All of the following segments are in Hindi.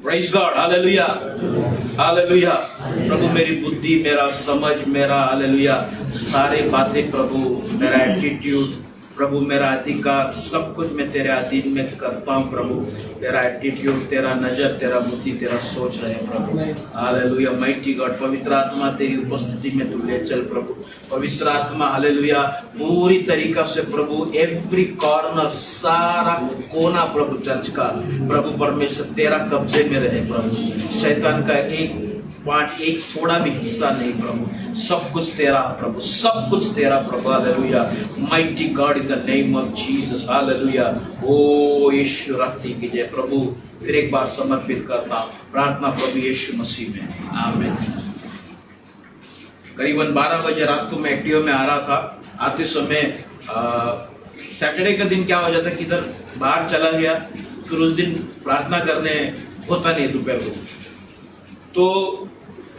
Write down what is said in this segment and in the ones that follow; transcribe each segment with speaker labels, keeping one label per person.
Speaker 1: Praise God, hallelujah hallelujah. प्रभु मेरी बुद्धि, मेरा समझ, मेरा हालेलुया सारे बातें प्रभु, मेरा एटीट्यूड प्रभु, मेरा अधिकार सब कुछ मैं तेरे अधीन में करता हूँ प्रभु। तेरा एटीट्यूड, तेरा नजर, तेरा बुद्धि, तेरा सोच रहे प्रभु। हालेलुया माइटी गॉड, पवित्र आत्मा तेरी उपस्थिति में तू ले चल प्रभु। पवित्र आत्मा हालेलुया पूरी तरीका से प्रभु, एवरी कॉर्नर, सारा कोना प्रभु चर्च का प्रभु परमेश्वर तेरा कब्जे में रहे प्रभु। शैतान का एक पार्ट, एक थोड़ा भी हिस्सा नहीं प्रभु, सब कुछ तेरा प्रभु, सब कुछ तेरा प्रभु। Hallelujah mighty God in the name of Jesus, hallelujah. ओ यीशु रखती कीजिए प्रभु, फिर एक बार समर्पित करता प्रार्थना प्रभु यीशु मसीह में, आमीन। करीबन 12 बजे रात को मैं एक्टिवा में आ रहा था। आते समय सैटरडे का दिन क्या हो जाता, किधर बाहर चला गया, फिर उस दिन प्रार्थना करने होता नहीं दोपहर को। तो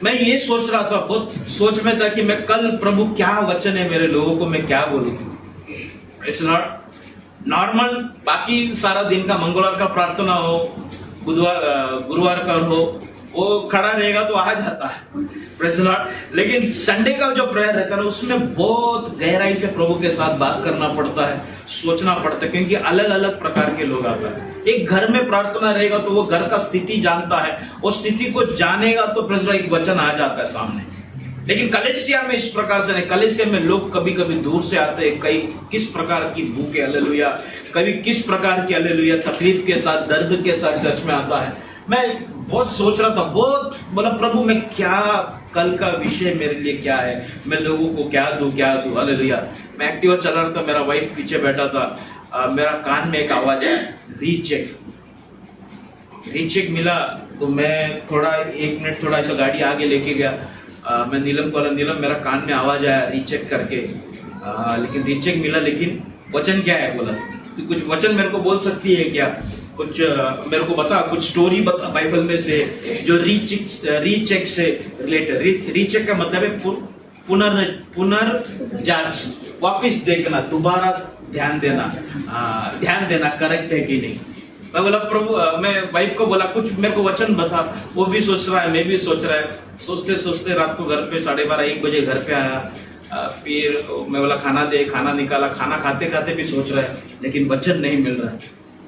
Speaker 1: मैं ये सोच रहा था, बहुत सोच में था कि मैं कल प्रभु क्या वचन है मेरे लोगों को, मैं क्या बोलूं। इट्स नॉट नॉर्मल, बाकी सारा दिन का मंगलवार का प्रार्थना हो, गुरुवार का हो, वो खड़ा रहेगा तो आ जाता है, प्रेज़ द लॉर्ड। लेकिन संडे का जो प्रेयर रहता है उसमें बहुत गहराई से प्रभु के साथ बात करना पड़ता है, सोचना पड़ता है, क्योंकि अलग अलग प्रकार के लोग आते हैं। एक घर में प्रार्थना रहेगा तो वो घर का स्थिति जानता है, उस स्थिति को जानेगा तो प्रेज़ द लॉर्ड एक वचन आ जाता है सामने। लेकिन कलीसिया में इस प्रकार से नहीं, कलीसिया में लोग कभी कभी दूर से आते हैं, कई किस प्रकार की भूख है हालेलुया, कभी किस प्रकार की हालेलुया तकलीफ के साथ, दर्द के साथ चर्च में आता है। मैं बहुत सोच रहा था, बहुत बोला प्रभु मैं क्या, कल का विषय मेरे लिए क्या है, मैं लोगों को क्या दूं हालेलुया। मैं एक्टिवा चला रहा था, मेरा वाइफ पीछे बैठा था, मेरा कान में एक आवाज है, रीचेक मिला। तो मैं थोड़ा 1 मिनट थोड़ा सा गाड़ी आगे लेके गया, मैं नीलम को बोला, नीलम मेरा कान में आवाज आया रीचेक करके, लेकिन रीचेक मिला, लेकिन वचन क्या है बोला, तो कुछ वचन मेरे को बोल सकती है क्या, कुछ मेरे को बता, कुछ स्टोरी बता बाइबल में से जो रीचेक से रिलेटेड। रीचेक का मतलब है पुनर्जांच, वापिस देखना, दोबारा ध्यान देना करेक्ट है कि नहीं। मैं बोला प्रभु, मैं वाइफ को बोला कुछ मेरे को वचन बता, वो भी सोच रहा है, मैं भी सोच रहा है, सोचते सोचते रात को घर पे 12:30-1 बजे घर पे आया। फिर मैं बोला खाना दे, खाना निकाला, खाना खाते खाते भी सोच रहा है, लेकिन वचन नहीं मिल रहा है।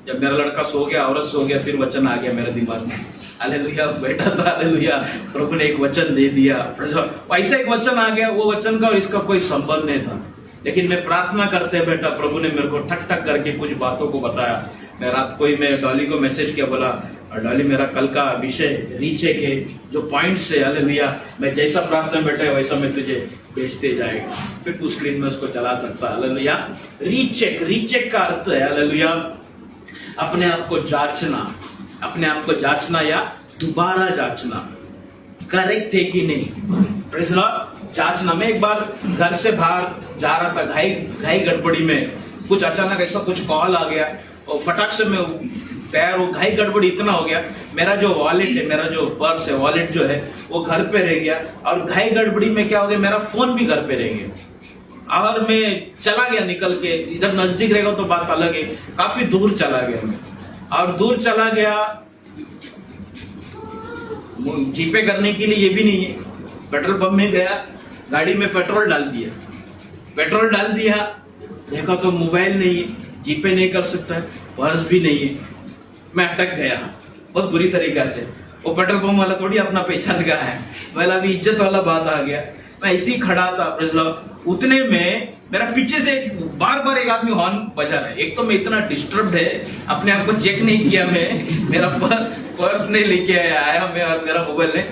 Speaker 1: जब मेरा लड़का सो गया, औरत सो गया, फिर वचन आ गया मेरे दिमाग में, हालेलुया बैठा था, हालेलुया प्रभु ने एक वचन दे दिया, ऐसा एक वचन आ गया, वो वचन का और इसका कोई संबंध नहीं था। लेकिन मैं प्रार्थना करते बैठा, प्रभु ने मेरे को ठक ठक करके कुछ बातों को बताया। मैं रात को ही मैं डॉली को मैसेज किया, बोला डॉली मेरा कल का विषय रीचेक है, जो पॉइंट्स है हालेलुया, मैं जैसा प्रार्थना में बैठा है वैसा मैं तुझे भेजते जाएगा, फिर तू स्क्रीन में उसको चला सकता है हालेलुया। रीचेक का अर्थ है हालेलुया अपने आप को जांचना या दोबारा जांचना, करेक्ट है कि नहीं, प्रेज़ द लॉर्ड। जांचना, मैं एक बार घर से बाहर जा रहा था, घाई गड़बड़ी में कुछ अचानक ऐसा कुछ कॉल आ गया और फटाक से मैं तैयार हो, घाई गड़बड़ी इतना हो गया, मेरा जो वॉलेट है, मेरा जो पर्स है, वॉलेट जो है वो घर पे रह गया, और घाई गड़बड़ी में क्या हो गया, मेरा फोन भी घर पे रह गया, और मैं चला गया निकल के। इधर नजदीक रहेगा तो बात अलग है, काफी दूर चला गया मैं, और दूर चला गया, जीपे करने के लिए ये भी नहीं है, पेट्रोल पंप में गया, गाड़ी में पेट्रोल डाल दिया, देखा तो मोबाइल नहीं है, जीपे नहीं कर सकता है, पर्स भी नहीं है, मैं अटक गया बहुत बुरी तरीका से। वो पेट्रोल पंप वाला थोड़ी अपना पहचान का है, वाला भी इज्जत वाला बात आ गया। मैं इसी खड़ा था, उतने में मेरा पीछे से बार एक आदमी हॉर्न बजा रहा है। एक तो मैं इतना डिस्टर्ब है, अपने आप को चेक नहीं किया, मैं मेरा पर्स नहीं लेके आया मैं, और मेरा मोबाइल नहीं,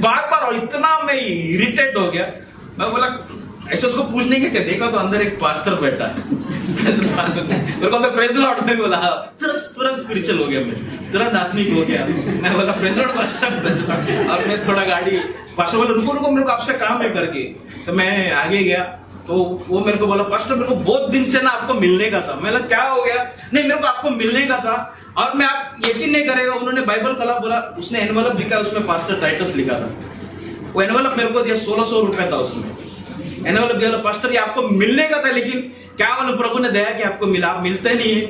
Speaker 1: बार और इतना मैं इरिटेट हो गया। मैं बोला ऐसे उसको पूछने के देखा तो अंदर एक पास्टर बैठा है, मेरे को प्रेज़ द लॉर्ड में बोला, तुरंत स्पिरिचुअल हो गया, मैं तुरंत आत्मिक हो गया। मैं बोला प्रेज़ द लॉर्ड पास्टर, और मैं थोड़ा गाड़ी, पास्टर बोला रुको मेरे को आपसे काम है करके, तो मैं आगे गया, तो वो मेरे को बोला पास्टर मेरे को बहुत दिन से ना आपको मिलने का था। मैं क्या हो गया, नहीं मेरे को आपको मिलने का था, और मैं आप यकीन नहीं करेगा, उन्होंने बाइबल कला बोला, उसने एनवलप दिखा, उसमें पास्टर टाइटस लिखा था, वो एनवलप मेरे को दिया, 1600 रुपए था उसमें एनवलप दिया, पास्टर ये आपको मिलने का था, लेकिन क्या मालूम प्रभु ने दया कि आपको मिला, आप मिलते नहीं है,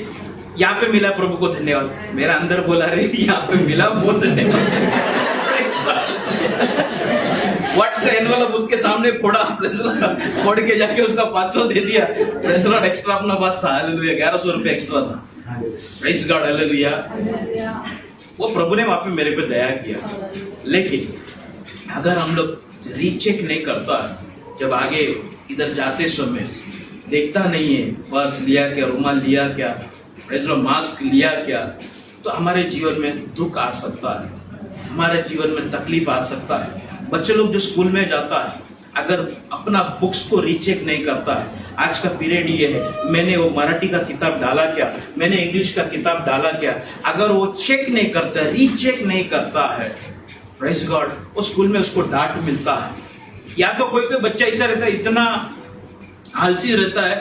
Speaker 1: यहाँ पे मिला, प्रभु को धन्यवाद। मेरा अंदर बोला रे यहाँ पे मिला, बहुत धन्यवाद। व्हाट्स एनवलप उसके सामने फोड़ा, फोड़ के जाके उसका 500 दे दिया। प्रेज लॉर्ड, एक्स्ट्रा अपना पास था, हालेलुया, 1100 रुपए एक्स्ट्रा था। Praise God, hallelujah. वो प्रभु ने वहां पे मेरे पे दया किया। लेकिन अगर हम लोग रीचेक नहीं करता, जब आगे इधर जाते समय देखता नहीं है पर्स लिया क्या, रुमाल लिया क्या, प्रेज लॉर्ड, मास्क लिया क्या, तो हमारे जीवन में दुख आ सकता है, हमारे जीवन में तकलीफ आ सकता है। बच्चे लोग जो स्कूल में जाता है, अगर अपना बुक्स को रीचेक नहीं करता है, आज का पीरियड ये है, मैंने वो मराठी का किताब डाला क्या, मैंने इंग्लिश का किताब डाला क्या, अगर वो चेक नहीं करता, रीचेक नहीं करता है, प्रेज गॉड, वो स्कूल में उसको डांट मिलता है। या तो कोई कोई बच्चा ऐसा रहता है, इतना आलसी रहता है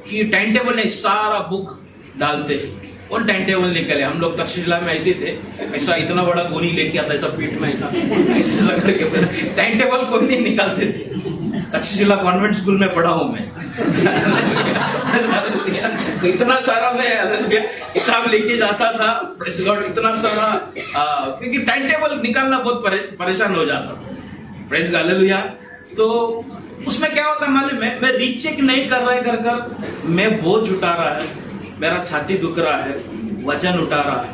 Speaker 1: कि टाइम टेबल नहीं, सारा बुक डालते, और टाइम टेबल निकले। हम लोग तक्षशिला में ऐसे थे, ऐसा इतना बड़ा गोनी लेके आता, ऐसा पीठ में ऐसा ऐसा करके, टाइम टेबल कोई नहीं निकालते थे। तक्षशिला कॉन्वेंट स्कूल में पढ़ा हूं मैं। तो इतना सारा मैं किताब लेके जाता था, प्रेज गॉड, इतना सारा, क्योंकि टाइम टेबल निकालना बहुत परेशान हो जाता, प्रेज गॉड, हालेलुया। तो उसमें क्या होता है मालूम है, मैं रीचेक नहीं कर रहा है, कर मैं बोझ उठा रहा है, मेरा छाती दुख रहा है, वजन उठा रहा है,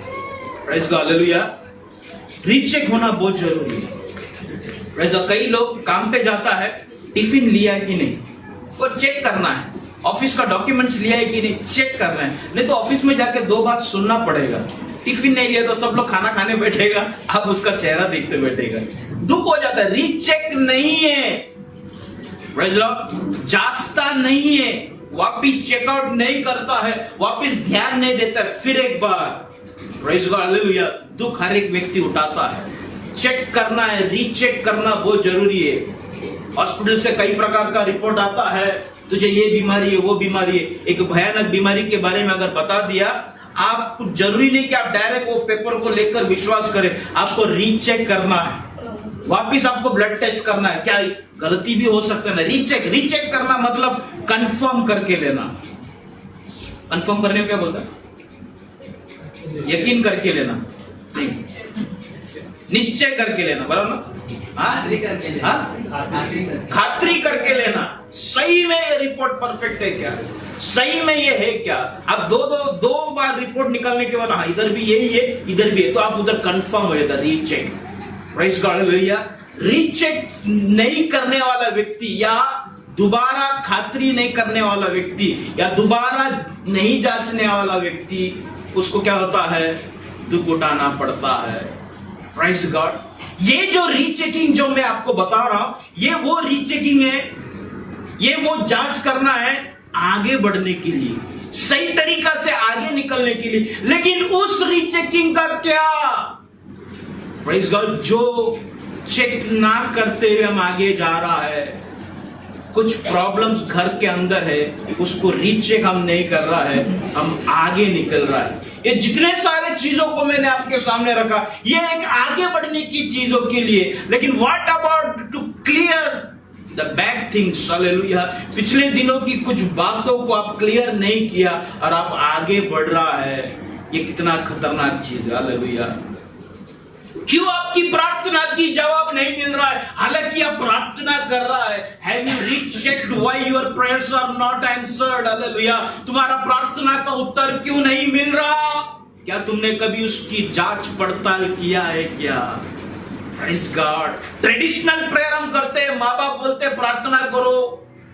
Speaker 1: प्रेज गॉड, हालेलुया। रीचेक होना बहुत जरूरी है। प्रेज गॉड, कई लोग काम पे जाता है, टिफिन लिया है कि नहीं वो चेक करना है, ऑफिस का डॉक्यूमेंट्स लिया है कि नहीं चेक करना है, नहीं तो ऑफिस में जाके 2 बात सुनना पड़ेगा। टिफिन नहीं लिया तो सब लोग खाना खाने बैठेगा, आप उसका चेहरा देखते बैठेगा, दुख हो जाता है। रीचेक नहीं है, प्रेज गॉड, जांचता नहीं है, वापिस चेकआउट नहीं करता है, वापिस ध्यान नहीं देता है, फिर एक बार, प्रेज गॉड, हालेलुया, दुख हर एक व्यक्ति उठाता है। चेक करना है, रीचेक करना बहुत जरूरी है। हॉस्पिटल से कई प्रकार का रिपोर्ट आता है, तुझे ये बीमारी है, वो बीमारी है, एक भयानक बीमारी के बारे में अगर बता दिया, आप जरूरी नहीं कि आप डायरेक्ट वो पेपर को लेकर विश्वास करें, आपको रीचेक करना है, वापिस आपको ब्लड टेस्ट करना है, क्या गलती भी हो सकता है ना। रीचेक करना मतलब कंफर्म करके लेना। कंफर्म करने को क्या बोलता है, यकीन करके लेना, निश्चय करके लेना, बराबर ना, खातरी करके लेना, सही में ये रिपोर्ट परफेक्ट है क्या, सही में ये है क्या। अब दो बार रिपोर्ट निकालने के बाद हाँ इधर भी यही है, इधर भी है, तो आप उधर कंफर्म हो जाता, recheck, praise God, hallelujah. Recheck नहीं करने वाला व्यक्ति, या दोबारा खातरी नहीं करने वाला व्यक्ति, या दोबारा नहीं जांचने वाला व्यक्ति, उसको क्या होता है, दुख उठाना पड़ता है, प्रेज गॉड। ये जो रीचेकिंग जो मैं आपको बता रहा हूं, ये वो रीचेकिंग है, ये वो जांच करना है आगे बढ़ने के लिए, सही तरीका से आगे निकलने के लिए। लेकिन उस रीचेकिंग का क्या, प्रेज गॉड, जो चेक ना करते हुए हम आगे जा रहा है, कुछ प्रॉब्लम्स घर के अंदर है, उसको रीचेक हम नहीं कर रहा है, हम आगे निकल रहा है। ये जितने सारे चीजों को मैंने आपके सामने रखा, ये एक आगे बढ़ने की चीजों के लिए, लेकिन what about to clear the bad things, hallelujah. पिछले दिनों की कुछ बातों को आप क्लियर नहीं किया और आप आगे बढ़ रहा है, ये कितना खतरनाक चीज है, हालेलुया। क्यों आपकी प्रार्थना की जवाब नहीं मिल रहा है, हालांकि आप प्रार्थना कर रहा है। Have you rechecked why your prayers are not answered? Hallelujah. तुम्हारा प्रार्थना का उत्तर क्यों नहीं मिल रहा? क्या तुमने कभी उसकी जांच पड़ताल किया है क्या? Praise God। ट्रेडिशनल प्रेयर हम करते हैं, माँ बाप बोलते हैं प्रार्थना करो,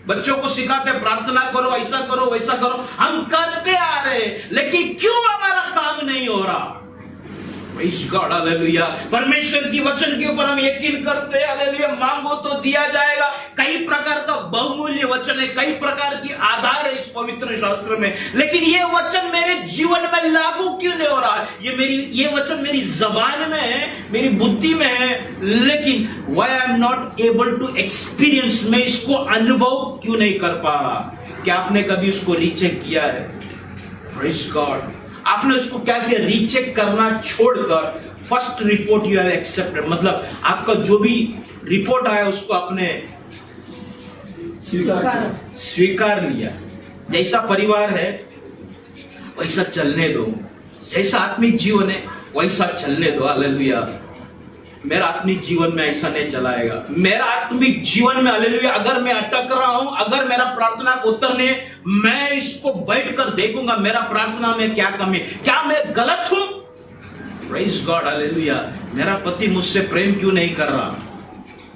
Speaker 1: बच्चों को सिखाते प्रार्थना करो, ऐसा करो वैसा करो, हम करते आ रहे, लेकिन क्यों हमारा काम नहीं हो रहा? God, hallelujah. परमेश्वर की वचन के ऊपर हम यकीन करते हैं, हालेलुया, मांगो तो दिया जाएगा। कई प्रकार का बहुमूल्य वचन है, कई प्रकार की आधार है इस पवित्र शास्त्र में, लेकिन ये वचन मेरे जीवन में लागू क्यों नहीं हो रहा है? ये वचन मेरी जबान में है, मेरी बुद्धि में है, लेकिन why I am not able to experience, मैं इसको अनुभव क्यों नहीं कर पा रहा? क्या आपने कभी उसको रीचेक किया है? Praise God. आपने उसको क्या किया? रीचेक करना छोड़कर first report you have accepted, मतलब आपका जो भी रिपोर्ट आया उसको आपने स्वीकार लिया। जैसा परिवार है, वैसा चलने दो, जैसा आत्मिक जीवन है वैसा चलने दो। हालेलुया। मेरा आत्मिक जीवन में ऐसा नहीं चलाएगा। मेरा आत्मिक जीवन में हालेलुया अगर मैं अटक रहा हूं, अगर मेरा प्रार्थना को उत्तर नहीं, मैं इसको बैठकर देखूंगा मेरा प्रार्थना में क्या कमी, क्या मैं गलत हूं। Praise God. हालेलुया। मेरा पति मुझसे प्रेम क्यों नहीं कर रहा?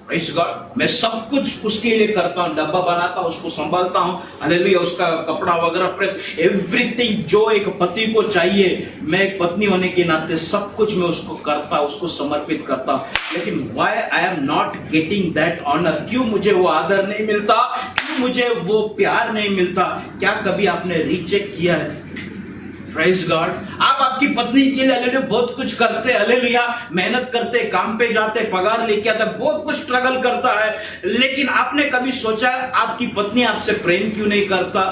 Speaker 1: Praise God. मैं सब कुछ उसके लिए करता हूं, डब्बा बनाता हूं, उसको संभालता हूं, हालेलुया, उसका कपड़ा वगैरह प्रेस, एवरीथिंग जो एक पति को चाहिए, मैं एक पत्नी होने के नाते सब कुछ मैं उसको करता, उसको समर्पित करता हूं। लेकिन why I am not getting that honour? क्यों मुझे वो आदर नहीं मिलता? क्यों मुझे वो प्यार नहीं मिलता? क्या कभी आपने रीचेक किया है? Praise God. आप आपकी पत्नी के लिए हालेलुया बहुत कुछ करते, हालेलुया, मेहनत करते, काम पे जाते, पगार लेके आते, बहुत कुछ स्ट्रगल करता है, लेकिन आपने कभी सोचा आपकी पत्नी आपसे प्रेम क्यों नहीं करता?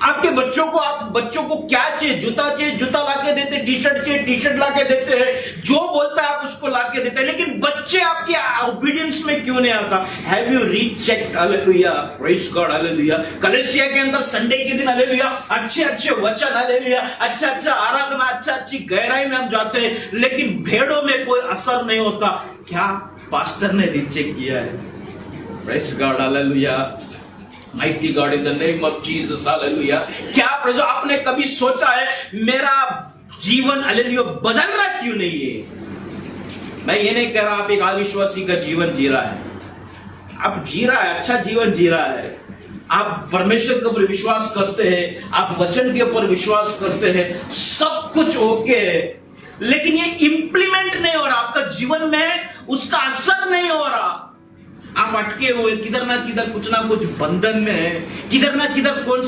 Speaker 1: आपके बच्चों को, आप बच्चों को क्या चाहिए? जूता चाहिए, जूता लाके देते, टी शर्ट चाहिए, टी शर्ट लाके देते हैं, जो बोलता है आप उसको लाके देते हैं, लेकिन बच्चे आपके ओबीडियंस में क्यों नहीं आता? Have you rechecked? Hallelujah. Praise God. Hallelujah. कलीसिया के अंदर संडे के दिन हालेलुया अच्छे अच्छे वचन, हालेलुया, अच्छा अच्छा आराधना, अच्छा अच्छी गहराई में हम जाते हैं, लेकिन भेड़ों में कोई असर नहीं होता। क्या पास्टर ने रीचेक किया है? Praise God. Hallelujah. Mighty God in the name of Jesus. Hallelujah. क्या प्रभु आपने कभी सोचा है मेरा जीवन हालेलुया बदल रहा क्यों नहीं है? मैं ये नहीं कह रहा आप एक अविश्वासी का जीवन जी रहा है, आप जी रहा है, अच्छा जीवन जी रहा है, आप परमेश्वर के ऊपर विश्वास करते हैं, आप वचन के ऊपर विश्वास करते हैं, सब कुछ ओके है, लेकिन ये इंप्लीमेंट नहीं हो रहा, आपका जीवन में उसका असर नहीं हो रहा। आप अटके हुए किधर ना किधर कुछ ना कुछ बंधन में है, किधर ना किधर कौन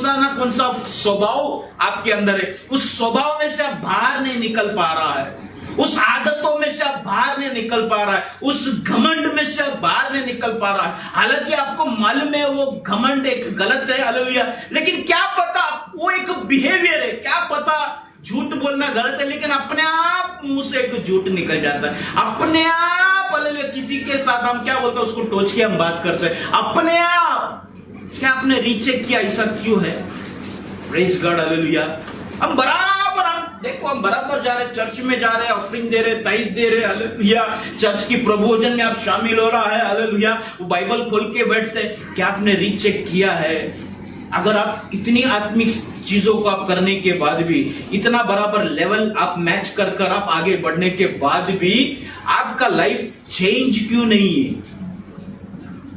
Speaker 1: सा स्वभाव आपके अंदर है, उस स्वभाव में से आप बाहर नहीं निकल पा रहा है, उस आदतों में से आप बाहर नहीं निकल पा रहा है, उस घमंड में से आप बाहर नहीं निकल पा रहा है। हालांकि आपको मालूम है वो घमंड एक गलत है, हालेलुया, लेकिन क्या पता वो एक बिहेवियर है, क्या पता झूठ बोलना गलत है, लेकिन अपने आप मुंह से एक झूठ निकल जाता है, अपने आप हालेलुया। किसी के साथ हम क्या बोलते हैं, उसको टोच के हम बात करते हैं, अपने आप। क्या आपने रीचेक किया ऐसा क्यों है? Praise God. हालेलुया। हम बराबर जा रहे, चर्च में जा रहे, ऑफरिंग दे रहे, ताइद दे रहे, हालेलुया, चर्च की प्रभुभोजन में आप शामिल हो रहा है, हालेलुया, वो बाइबल खोल के बैठते। क्या आपने रीचेक किया है? अगर आप इतनी आत्मिक चीजों को आप करने के बाद भी, इतना बराबर लेवल आप मैच कर आप आगे बढ़ने के बाद भी आपका लाइफ चेंज क्यों नहीं है?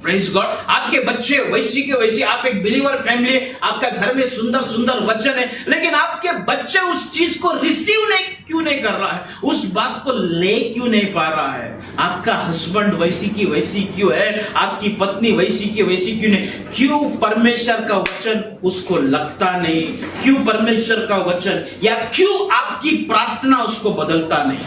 Speaker 1: Praise God. आपके बच्चे वैसी के वैसी, आप एक बिलीवर फैमिली, आपका घर में सुंदर सुंदर वचन है, लेकिन आपके बच्चे उस चीज को रिसीव क्यों नहीं कर रहा है, उस बात को ले क्यों नहीं पा रहा है? आपका हस्बैंड वैसी की वैसी क्यों है, आपकी पत्नी वैसी की वैसी क्यों नहीं? क्यों परमेश्वर का वचन उसको लगता नहीं? क्यों परमेश्वर का वचन, या क्यों आपकी प्रार्थना उसको बदलता नहीं?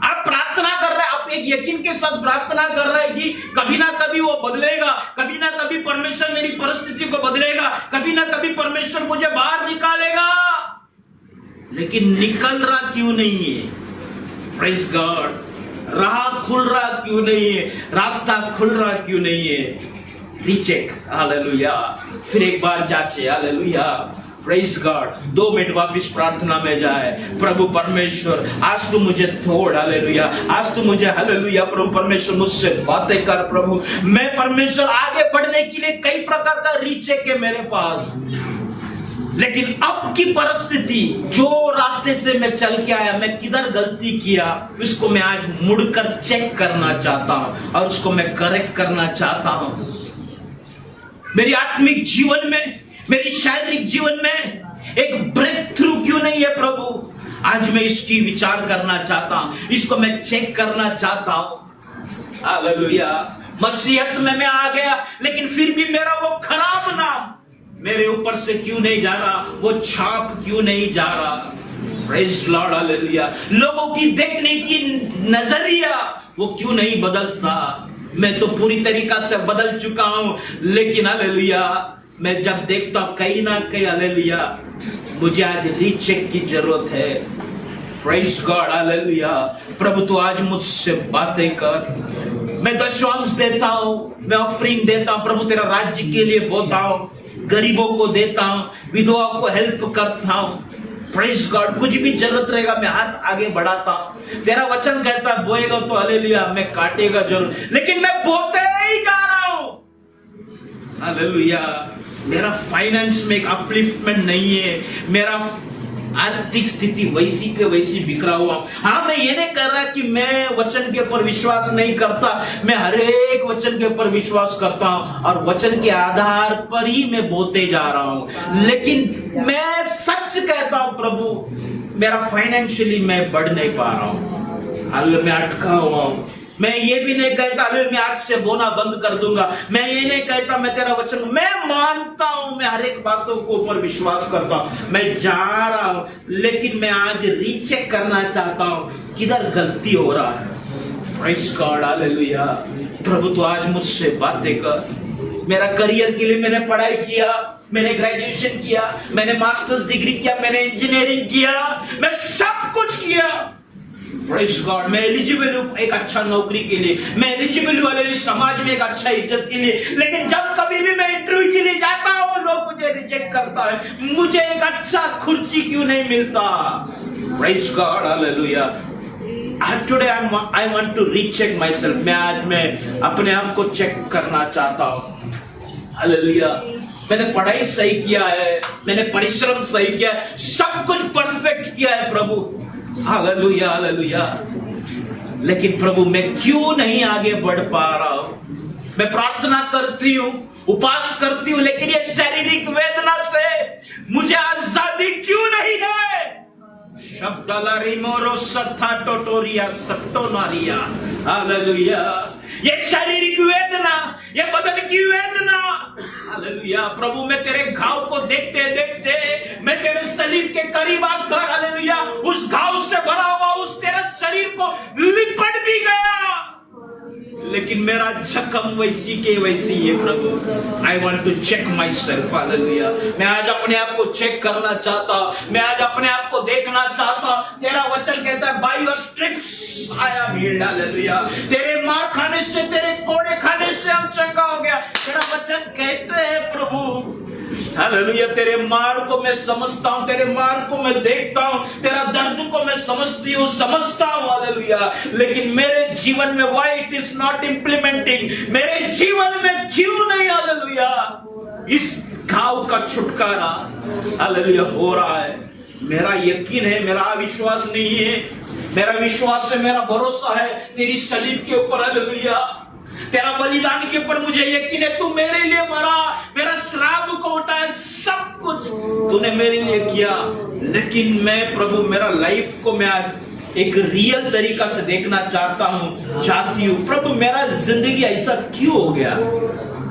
Speaker 1: आप प्रार्थना कर रहे हैं, आप एक यकीन के साथ प्रार्थना कर रहे हैं कि कभी ना कभी वो बदलेगा, कभी ना कभी परमेश्वर मेरी परिस्थिति को बदलेगा, कभी ना कभी परमेश्वर मुझे बाहर निकालेगा, लेकिन निकल रहा क्यों नहीं है? Praise God. राह खुल रहा क्यों नहीं है? रास्ता खुल रहा क्यों नहीं है? रीचेक। हालेलुया। फिर एक बार जांचे। हालेलुया। Praise God. 2 मिनट वापिस प्रार्थना में जाए। प्रभु परमेश्वर आज तू मुझे तोड़, हालेलुया, आज तू मुझे, हालेलुया, प्रभु परमेश्वर मुझसे बातें कर। प्रभु मैं परमेश्वर आगे बढ़ने के लिए कई प्रकार का रीचेक है मेरे पास, लेकिन अब की परिस्थिति, जो रास्ते से मैं चल के आया, मैं किधर गलती किया, इसको मैं आज मुड़कर चेक करना चाहता हूं और उसको मैं करेक्ट करना चाहता हूं। मेरी आत्मिक जीवन में, मेरी शारीरिक जीवन में एक ब्रेक थ्रू क्यों नहीं है प्रभु? आज मैं इसकी विचार करना चाहता हूं, इसको मैं चेक करना चाहता हूं। हालेलुया। मसीहत में मैं आ गया, लेकिन फिर भी मेरा वो खराब नाम मेरे ऊपर से क्यों नहीं जा रहा, वो छाप क्यों नहीं जा रहा? Praise Lord. हालेलुया। लोगों की देखने की नजरिया वो क्यों नहीं बदलता? मैं तो पूरी तरीका से बदल चुका हूं, लेकिन हालेलुया मैं जब देखता हूं कहीं ना कहीं, हालेलुया, मुझे आज रीचेक की जरूरत है। Praise God. हालेलुया। प्रभु तू आज मुझसे बातें कर। मैं दशवांश देता हूं, मैं ऑफरिंग देता हूं, प्रभु तेरा राज्य के लिए बोता हूं, गरीबों को देता हूं, विधवाओं को हेल्प करता हूं। प्रेज गॉड, कुछ भी जरूरत रहेगा मैं हाथ आगे बढ़ाता हूं। तेरा वचन कहता है बोएगा तो हालेलुया, मैं काटेगा जरूर, लेकिन मैं बोते ही जा रहा हूं। हालेलुया। मेरा फाइनेंस में एक अपलिफ्टमेंट नहीं है, मेरा आर्थिक स्थिति वैसी के वैसी बिखरा हुआ। हाँ, मैं ये नहीं कर रहा कि मैं वचन के ऊपर विश्वास नहीं करता, मैं हर एक वचन के ऊपर विश्वास करता हूं और वचन के आधार पर ही मैं बोते जा रहा हूं। लेकिन मैं सच कहता हूं प्रभु, मेरा फाइनेंशियली मैं बढ़ नहीं पा रहा हूं, हाल में अटका हुआ हूं। मैं ये भी नहीं कहता मैं आज से बोना बंद कर दूंगा, मैं ये नहीं कहता मैं तेरा वचन, मैं मानता हूं, मैं हर एक बातों को ऊपर विश्वास करता हूं, मैं जा रहा हूं, लेकिन मैं आज रीचेक करना चाहता हूं किधर गलती हो रहा है। Praise God, hallelujah. प्रभु तो आज मुझसे बातें कर। मेरा करियर के लिए मैंने पढ़ाई किया, मैंने ग्रेजुएशन किया, मैंने मास्टर्स डिग्री किया, मैंने इंजीनियरिंग किया, मैं सब कुछ किया। प्रेज़ गॉड, मैं एलिजिबल हूं एक अच्छा नौकरी के लिए, मैं एलिजिबल हूं वाले समाज में एक अच्छा इज्जत के लिए, लेकिन जब कभी भी मैं इंटरव्यू के लिए जाता हूं लोग मुझे रिजेक्ट करता है, मुझे एक अच्छा कुर्सी क्यों नहीं मिलता। Praise God, hallelujah. Today I want to recheck myself. मैं अपने आप को चेक करना चाहता हूं। हालेलुया। मैंने पढ़ाई सही किया है, मैंने परिश्रम सही किया है, सब कुछ परफेक्ट किया है प्रभु, हालेलुया हालेलुया। लेकिन प्रभु मैं क्यों नहीं आगे बढ़ पा रहा हूं? मैं प्रार्थना करती हूं, उपवास करती हूं, लेकिन ये शारीरिक वेदना से मुझे आजादी क्यों नहीं है? शब्दाला रिमोरो सत्ता टोटोरिया सत्तो नारिया, हालेलुया। ये शारीरिक वेदना, ये बदन की वेदना, हालेलुया। प्रभु मैं तेरे घाव को देखते देखते मैं तेरे शरीर के करीब आकर, हालेलुया, उस घाव से भरा हुआ उस तेरे शरीर को लिपट भी गया, लेकिन मेरा जख्म वैसी के वैसी है प्रभु। I want to check myself, hallelujah. मैं आज अपने आप को चेक करना चाहता, मैं आज अपने आप को देखना चाहता। तेरा वचन कहता है by your strips I am heeled, hallelujah. तेरे मार खाने से, तेरे कोड़े खाने से हम चंगा हो गया। तेरा वचन कहते हैं प्रभु, हालेलुया, तेरे मार को मैं समझता हूं, तेरे मार को मैं देखता हूं, तेरा दर्द को मैं समझता हूं, हालेलुया। लेकिन मेरे जीवन में why it is not implementing, मेरे जीवन में क्यों नहीं, हालेलुया, इस घाव का छुटकारा, हालेलुया, हो रहा है। मेरा यकीन है, मेरा विश्वास नहीं है, मेरा विश्वास है, मेरा भरोसा है तेरी सलीब के ऊपर, हालेलुया, तेरा बलिदान के ऊपर मुझे यकीन है। तू मेरे लिए मरा, मेरा श्राप को उठाया, सब कुछ तूने मेरे लिए किया। लेकिन मैं प्रभु मेरा लाइफ को मैं आज एक रियल तरीका से देखना चाहती हूँ प्रभु। मेरा जिंदगी ऐसा क्यों हो गया,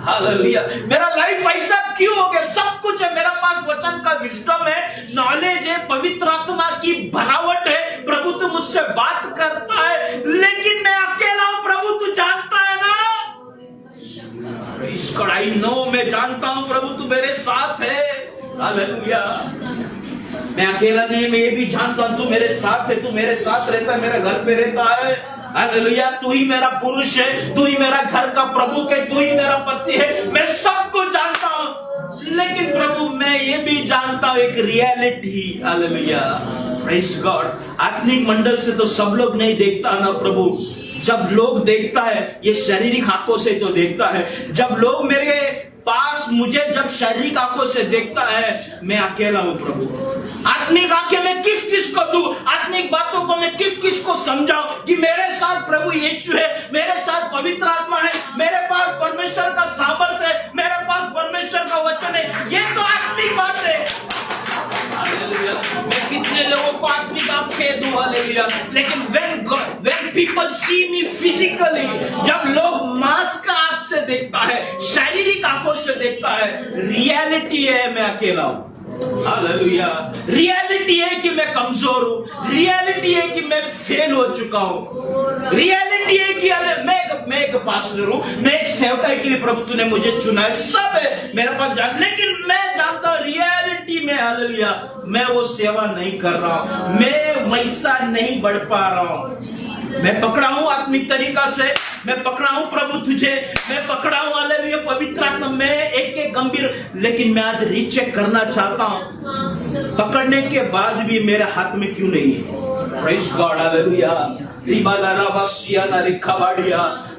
Speaker 1: हालेलुया, मेरा लाइफ ऐसा क्यों हो गया? सब कुछ है मेरे पास, वचन का विजडम है, नॉलेज है, पवित्र आत्मा की भरावट है, प्रभु तू मुझसे बात करता है, लेकिन मैं अकेला हूं प्रभु, तू जानता है ना। आई नो, मैं जानता हूं प्रभु तू मेरे साथ है, हालेलुया। मैं अकेला नहीं, मैं ये भी जानता हूं तू मेरे साथ है, तू मेरे साथ रहता है, मेरे घर पे रहता है, हालेलुया। तू ही मेरा पुरुष है, तू ही मेरा घर का प्रमुख है, तू ही मेरा पति है, मैं सब कुछ जानता हूं। लेकिन प्रभु मैं ये भी जानता हूं एक रियलिटी, हालेलुया, प्रेज़ गॉड। आत्मिक मंडल से तो सब लोग नहीं देखता ना प्रभु, जब लोग देखता है ये शारीरिक आंखों से तो देखता है, जब लोग मेरे पास मुझे जब शारीरिक आंखों से देखता है, मैं अकेला हूं प्रभु। आत्मिक आंखें मैं किस किस को दूं, आत्मिक बातों को मैं किस किस को समझाऊं कि मेरे साथ प्रभु यीशु है, मेरे साथ पवित्र आत्मा है, मेरे पास परमेश्वर का सामर्थ है, मेरे पास परमेश्वर का वचन है। ये तो आत्मिक बात है, मैं कितने लोगों को आत्मिक आंखें दूं, हालेलुया। लेकिन when people see me physically, जब लोग मांस का आंख से देखता है, शारीरिक आंखों से देखता है, रियलिटी है मैं अकेला हूं, हालेलुया। रियलिटी है कि मैं कमजोर हूं, रियलिटी है कि मैं फेल हो चुका हूं, रियलिटी है कि मैं एक पास्टर हूं, मैं एक सेवकाई के लिए प्रभु तूने मुझे चुना है, सब है मेरे पास जान, लेकिन मैं जानता हूं रियलिटी में, हालेलुया, मैं वो सेवा नहीं कर रहा हूं, मैं वैसा नहीं बढ़ पा रहा हूं। मैं पकड़ा हूं आत्मिक तरीका से, मैं पकड़ा हूं प्रभु तुझे, मैं पकड़ा हूं, हालेलुया, पवित्र आत्मा में एक गंभीर, लेकिन मैं आज रीचेक करना चाहता हूं पकड़ने के बाद भी मेरे हाथ में क्यों नहीं है? Praise God, hallelujah.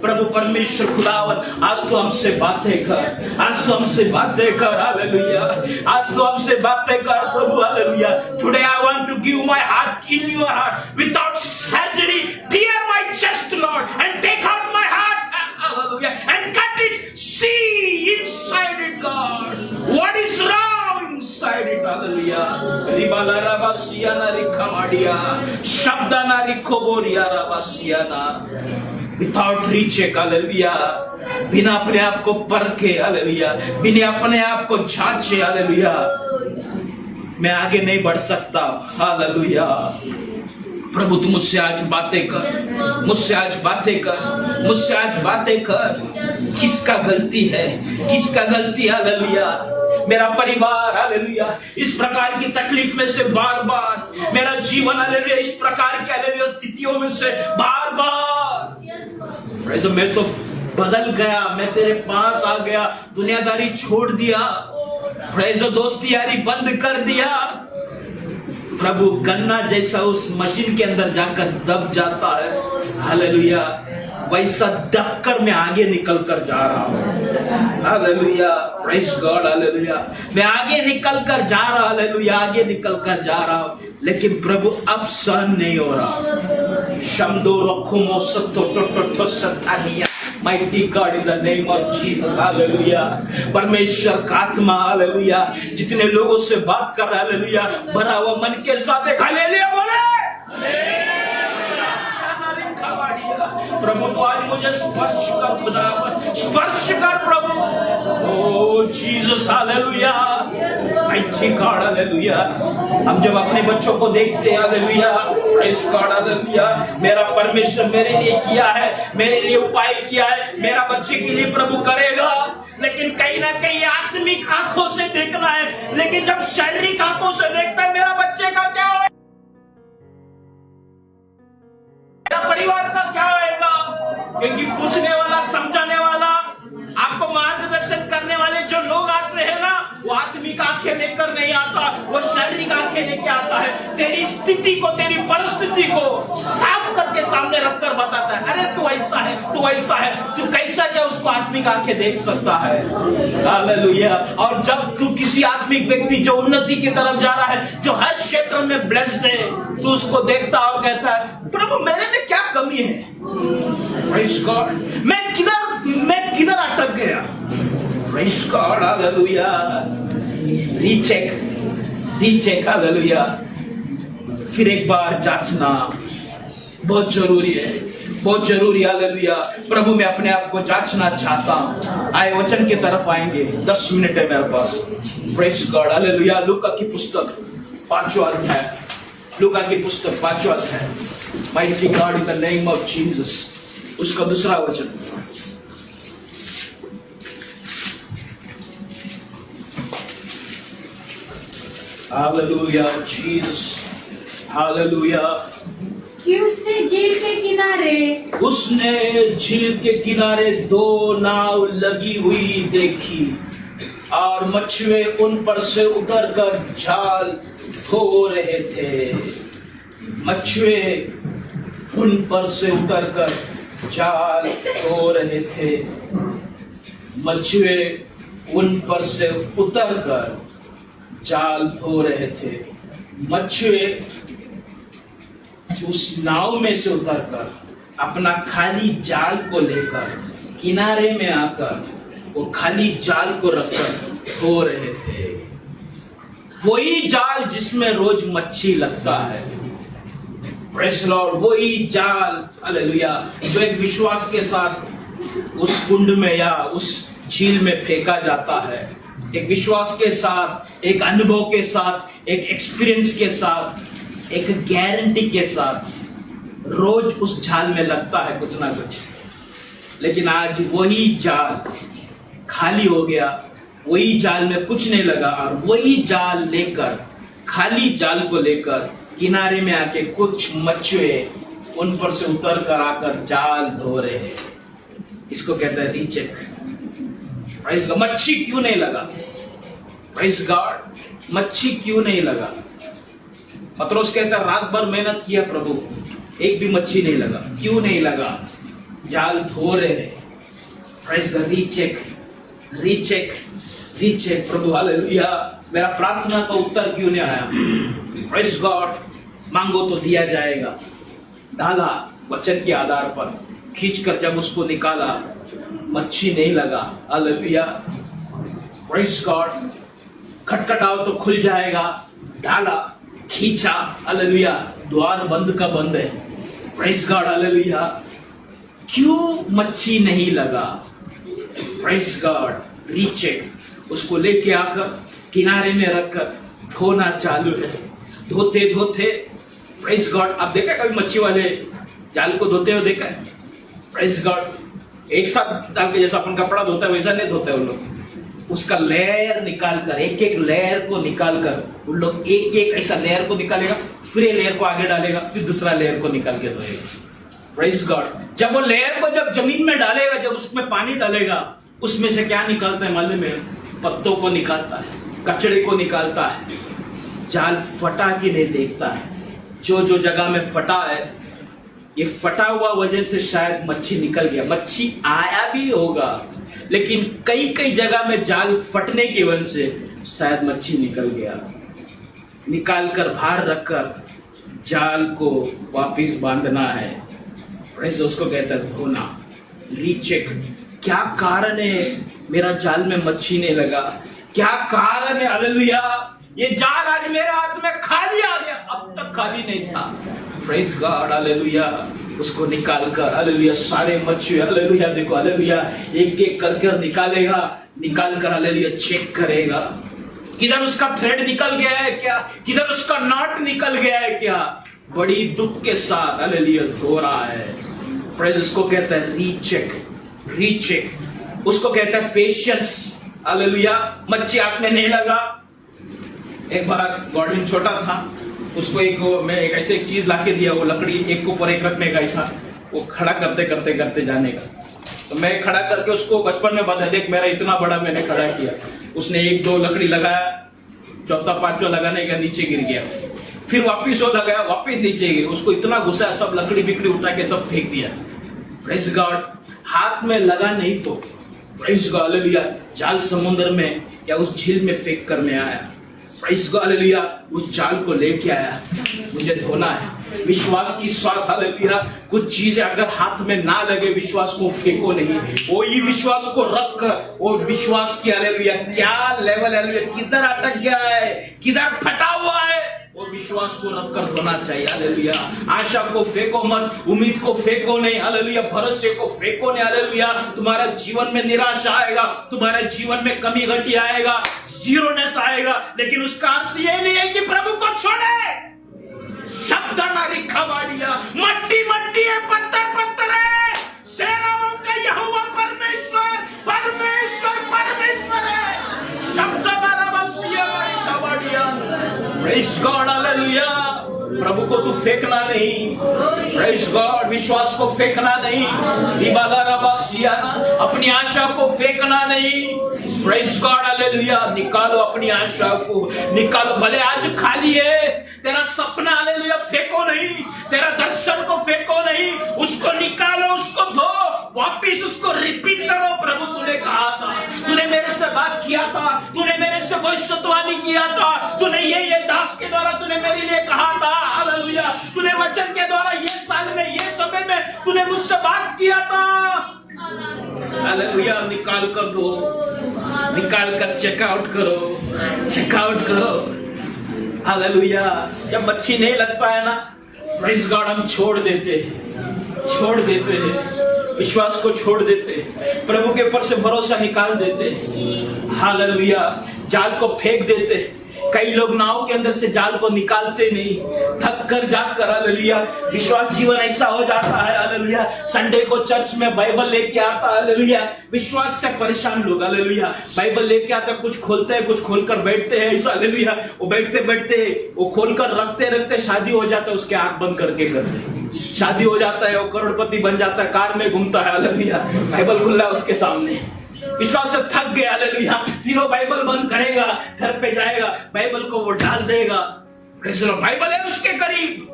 Speaker 1: प्रभु परमेश्वर खुदावन, आज तो हमसे बातें कर, आज तो हमसे बातें कर, हालेलुया। आज तो हमसे बातें कर प्रभु, hallelujah. Today I want to give my heart in your heart without surgery. Tear my chest Lord and take out my heart, hallelujah, and cut it, see inside it God what is wrong inside it, hallelujah. Ribala rabasiana rikamadia, shabdana rikoboria rabasiana. Without recheck, hallelujah. बिना अपने आप को परखे, हालेलुया, बिना अपने आप को जांचे, हालेलुया, मैं आगे नहीं बढ़ सकता, हालेलुया। प्रभु तू मुझसे आज बातें कर, मुझसे आज बातें कर, मुझसे आज बातें कर। किसका गलती है, किसका गलती, हालेलुया। मेरा परिवार, हालेलुया, इस प्रकार की तकलीफ में से बार बार, मेरा जीवन, हालेलुया, इस प्रकार की, हालेलुया, स्थितियों में से बार बार, मैं तो बदल गया, मैं तेरे पास आ गया, दुनियादारी छोड़ दिया, दोस्ती यारी बंद कर दिया। प्रभु गन्ना जैसा उस मशीन के अंदर जाकर दब जाता है, हालेलुया, वैसा दबकर मैं आगे निकल कर जा रहा हूँ, हालेलुया। Praise God, hallelujah. मैं आगे निकल कर जा रहा, हालेलुया, आगे निकल कर जा रहा हूँ, लेकिन प्रभु अब सहन नहीं हो रहा। शम्दो रखुमो सत्तो टोटो सत्तानिया, Mighty God, in the name of Jesus, hallelujah. परमेश्वर का आत्मा, हालेलुया, जितने लोगों से बात कर रहा है, हालेलुया, भरा हुआ मन के साथ एक हालेलुया बोले। प्रभु तो आज मुझे स्पर्श कर, खुदा स्पर्श कर प्रभु। O Jesus, hallelujah, mighty God, hallelujah. हम जब अपने बच्चों को देखते हैं, हालेलुया, प्रेज़ गॉड, हालेलुया, मेरा परमेश्वर मेरे लिए किया है, मेरे लिए उपाय किया है, मेरा बच्चे के लिए प्रभु करेगा। लेकिन कहीं ना कहीं आत्मिक आंखों से देखना है, लेकिन जब शारीरिक आंखों से देखता है, मेरा बच्चे का क्या होगा, मेरा परिवार का क्या होगा? क्योंकि पूछने वाला, समझाने वाला, आपको मार्गदर्शन करने वाले जो लोग आते हैं ना, वो आत्मिक आंखें लेकर नहीं आता, वो शारीरिक आंखें लेके आता है। तेरी स्थिति को, तेरी परिस्थिति को साफ करके सामने रखकर बताता है, अरे तू ऐसा है, तू ऐसा है, तू कैसा क्या, उसको आत्मिक आंखें देख सकता है, हालेलुया। और जब तू किसी आत्मिक व्यक्ति जो उन्नति की तरफ जा रहा है, जो हर क्षेत्र में ब्लेस्ड है, तू उसको देखता और कहता है, प्रभु मेरे में क्या कमी है? प्रेज़ गॉड, मैं किधर अटक गया? Praise God, hallelujah. Recheck, hallelujah. फिर एक बार जांचना बहुत जरूरी है, बहुत जरूरी, हालेलुया। प्रभु मैं अपने आप को जांचना चाहता हूं। आए वचन की तरफ आएंगे, 10 मिनट है मेरे पास। Praise God, hallelujah. लूका की पुस्तक 5वां अध्याय, लूका की पुस्तक 5वां अध्याय, mighty God, in the name of Jesus, उसका 2रा वचन। Hallelujah, Jesus, hallelujah.
Speaker 2: कि उसने झील के किनारे 2 नाव लगी हुई देखी और मछुए उन पर से उतरकर जाल धो रहे थे। मछुए उन पर से उतरकर जाल धो रहे थे। मछुए उन पर से उतरकर जाल धो रहे थे। मछुए उस नाव में से उतरकर अपना खाली जाल को लेकर किनारे में आकर वो खाली जाल को रखकर धो रहे थे। वही जाल जिसमें रोज मच्छी लगता है, प्रेज़ लॉर्ड, वही जाल, हालेलुया, जो एक विश्वास के साथ उस कुंड में या उस झील में फेंका जाता है। एक विश्वास के साथ, एक अनुभव के साथ, एक एक्सपीरियंस के साथ, एक गारंटी के साथ रोज उस जाल में लगता है कुछ ना कुछ। लेकिन आज वही जाल खाली हो गया, वही जाल में कुछ नहीं लगा और वही जाल लेकर, खाली जाल को लेकर किनारे में आके कुछ मछुए उन पर से उतर कर आकर जाल धो रहे हैं। इसको कहते हैं रीचेक। मच्छी क्यों नहीं लगा? Praise God. मच्छी क्यों नहीं लगा? पतरस कहता रात भर मेहनत किया प्रभु, एक भी मच्छी नहीं लगा। क्यों नहीं लगा? जाल धो रहे हैं। प्रेज गॉड, रीचेक प्रभु, हालेलुया। मेरा प्रार्थना का उत्तर क्यों नहीं आया? प्रेज गॉड, मांगो तो दिया जाएगा। डाला वचन के आधार पर, खींचकर जब उसको निकाला मच्छी नहीं लगा, हालेलुया। प्रेज गॉड, खटखटाओ तो खुल जाएगा। डाला, खींचा, हालेलुया, द्वार बंद का बंद है। Praise God, hallelujah. क्यों मच्छी नहीं लगा? प्रेज गॉड, रीचेक, उसको लेके आकर किनारे में रखकर धोना चालू है। धोते धोते, प्रेज गॉड, आप देखा कभी मच्छी वाले जाल को धोते हुए देखा है? प्रेज गॉड, एक साथ डाल के जैसा अपन कपड़ा धोता है वैसा नहीं धोते उन लोग। उसका लेयर निकाल कर, एक एक लेयर को निकाल कर उन लोग एक एक ऐसा लेयर को निकालेगा, फिर ये लेयर को आगे डालेगा, फिर दूसरा लेयर को निकाल के धोएगा। प्रेज गॉड, जब वो लेयर को जब जमीन में डालेगा, जब उसमें पानी डालेगा, उसमें से क्या निकालता है मालूम है? पत्तों को निकालता है, कचड़े को निकालता है। जाल फटा कि नहीं देखता है। जो जो जगह में फटा है, ये फटा हुआ वजन से शायद मच्छी निकल गया। मच्छी आया भी होगा, लेकिन कई कई जगह में जाल फटने की वजह से शायद मच्छी निकल गया। निकाल कर बाहर रखकर जाल को वापिस बांधना है। ऐसे उसको कहता है धोना, रीचेक। क्या कारण है मेरा जाल में मच्छी नहीं लगा? क्या कारण है? हालेलुया, ये जाल आज मेरे हाथ में खाली आ गया, अब तक खाली नहीं था। Praise God, hallelujah. उसको निकाल कर, हालेलुया, सारे मच्छी, हालेलुया, देखो, हालेलुया, एक एक कर निकालेगा। निकाल कर, हालेलुया, चेक करेगा किधर उसका थ्रेड निकल गया है क्या, किधर उसका नॉट निकल गया है क्या। बड़ी दुख के साथ, हालेलुया, धो रहा है। प्रेज, उसको कहता है रीचेक। उसको कहता है पेशेंस, हालेलुया। मच्छी हाथ में नहीं लगा। एक बार गॉडविन छोटा था, उसको मैं एक ऐसे एक चीज लाके दिया, वो लकड़ी एक के ऊपर एक रखने का, ऐसा वो खड़ा करते करते करते जाने का। तो मैं खड़ा करके उसको बचपन में बताया, देख मेरा इतना बड़ा मैंने खड़ा किया। उसने एक दो लकड़ी लगाया, चौथा पांचवा लगाने का नीचे गिर गया। फिर वापिस वो लगाया, वापिस नीचे गिर। उसको इतना गुस्सा, सब लकड़ी बिकड़ी उठा के सब फेंक दिया। प्रेज गॉड, हाथ में लगा नहीं तो प्रेज गॉड, हालेलुया, जाल समुद्र में या उस झील में फेंक कर में आया। प्रेज गॉड, हालेलुया, उस जाल को लेके आया। मुझे धोना है। विश्वास की स्वाद, हालेलुया। कुछ चीजें अगर हाथ में ना लगे, विश्वास को फेंको नहीं, वही विश्वास को रख। वो विश्वास की, हालेलुया, क्या लेवल, हालेलुया, किधर अटक गया है, किधर फटा हुआ है, वो विश्वास को रखकर धोना चाहिए। हालेलुया, आशा को फेंको मत, उम्मीद को फेंको नहीं, हालेलुया, भरोसे को फेंको नहीं। हालेलुया, तुम्हारा जीवन में निराशा आएगा, तुम्हारे जीवन में कमी घटी आएगा, जीरोनेस आएगा, लेकिन उसका अर्थ ये नहीं है कि प्रभु को छोड़े। शब्द लिखा बाड़िया, मट्टी मट्टी है, पत्थर पत्थर है, सेनाओं का यहोवा परमेश्वर परमेश्वर परमेश्वर है। शब्द लिखा बाड़िया। Praise God, hallelujah. प्रभु को तू फेंकना नहीं। प्रेज गॉड, विश्वास को फेंकना नहीं। अपनी आशा को फेंकना नहीं। Praise God, hallelujah. निकालो अपनी आशा को, निकालो। भले आज खाली है, तेरा सपना, हालेलुया, फेंको नहीं। तेरा दर्शन को फेंको नहीं, उसको निकालो, उसको धो, वापिस उसको रिपीट करो। प्रभु तूने कहा था, तूने मेरे से बात किया था, तूने मेरे से भविष्यवाणी किया था, तूने ये दास के द्वारा तूने मेरे लिए कहा था, हालेलुया। तूने वचन के द्वारा ये साल में, ये समय में तूने मुझसे बात किया था, हालेलुया। निकाल कर दो, निकाल कर चेकआउट करो, हालेलुया। जब मच्छी नहीं लगता है ना, प्रेज गॉड, हम छोड़ देते हैं, विश्वास को छोड़ देते, प्रभु के ऊपर से भरोसा निकाल देते, हालेलुया। जाल को फेंक देते। कई लोग नाव के अंदर से जाल को निकालते नहीं, थक कर जाकर, हालेलुया। विश्वास जीवन ऐसा हो जाता है, हालेलुया। संडे को चर्च में बाइबल लेके आता, हालेलुया। विश्वास से परेशान लोग, हालेलुया, बाइबल लेके आते, कुछ खोलते हैं, कुछ खोलकर बैठते हैं, ऐसा, हालेलुया। वो बैठते बैठते, वो खोलकर रखते शादी हो जाता है, उसके आंख बंद करके करते, शादी हो जाता है, वो करोड़पति बन जाता है, कार में घूमता है, हालेलुया। बाइबल खुला है उसके सामने, विश्वास से थक गया, हालेलुया, फिर वो बाइबल बंद करेगा, घर पे जाएगा, बाइबल को वो डाल देगा, प्रेज़ द लॉर्ड, बाइबल है उसके करीब,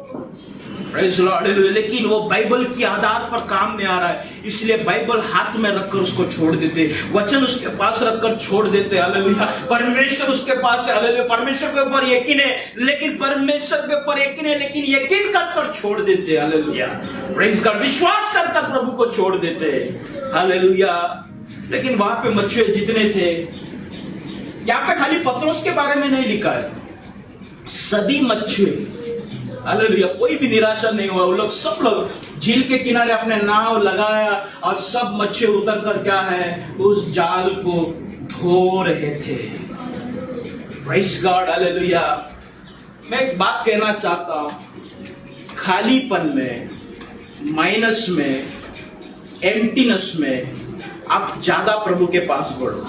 Speaker 2: प्रेज़ द लॉर्ड, हालेलुया, लेकिन वो बाइबल के आधार पर काम नहीं आ रहा है, इसलिए बाइबल हाथ में रखकर उसको छोड़ देते, वचन उसके पास रखकर छोड़ देते, हालेलुया, परमेश्वर उसके पास है, हालेलुया, परमेश्वर के ऊपर यकीन है, लेकिन परमेश्वर के ऊपर यकीन है, लेकिन यकीन कर छोड़ देते, हालेलुया, प्रेज़ गॉड, विश्वास कर प्रभु को छोड़ देते, हालेलुया। लेकिन वहां पे मच्छुए जितने थे, यहाँ पे खाली पतरस के बारे में नहीं लिखा है, सभी मच्छुए, हालेलुया, कोई भी निराशा नहीं हुआ, वो लोग सब लोग झील के किनारे अपने नाव लगाया और सब मच्छुए उतर कर क्या है, उस जाल को धो रहे थे, प्रेज़ गॉड, हालेलुया। मैं एक बात कहना चाहता हूं, खालीपन में, माइनस में, एम्प्टीनेस में आप ज्यादा प्रभु के पास बढ़ो।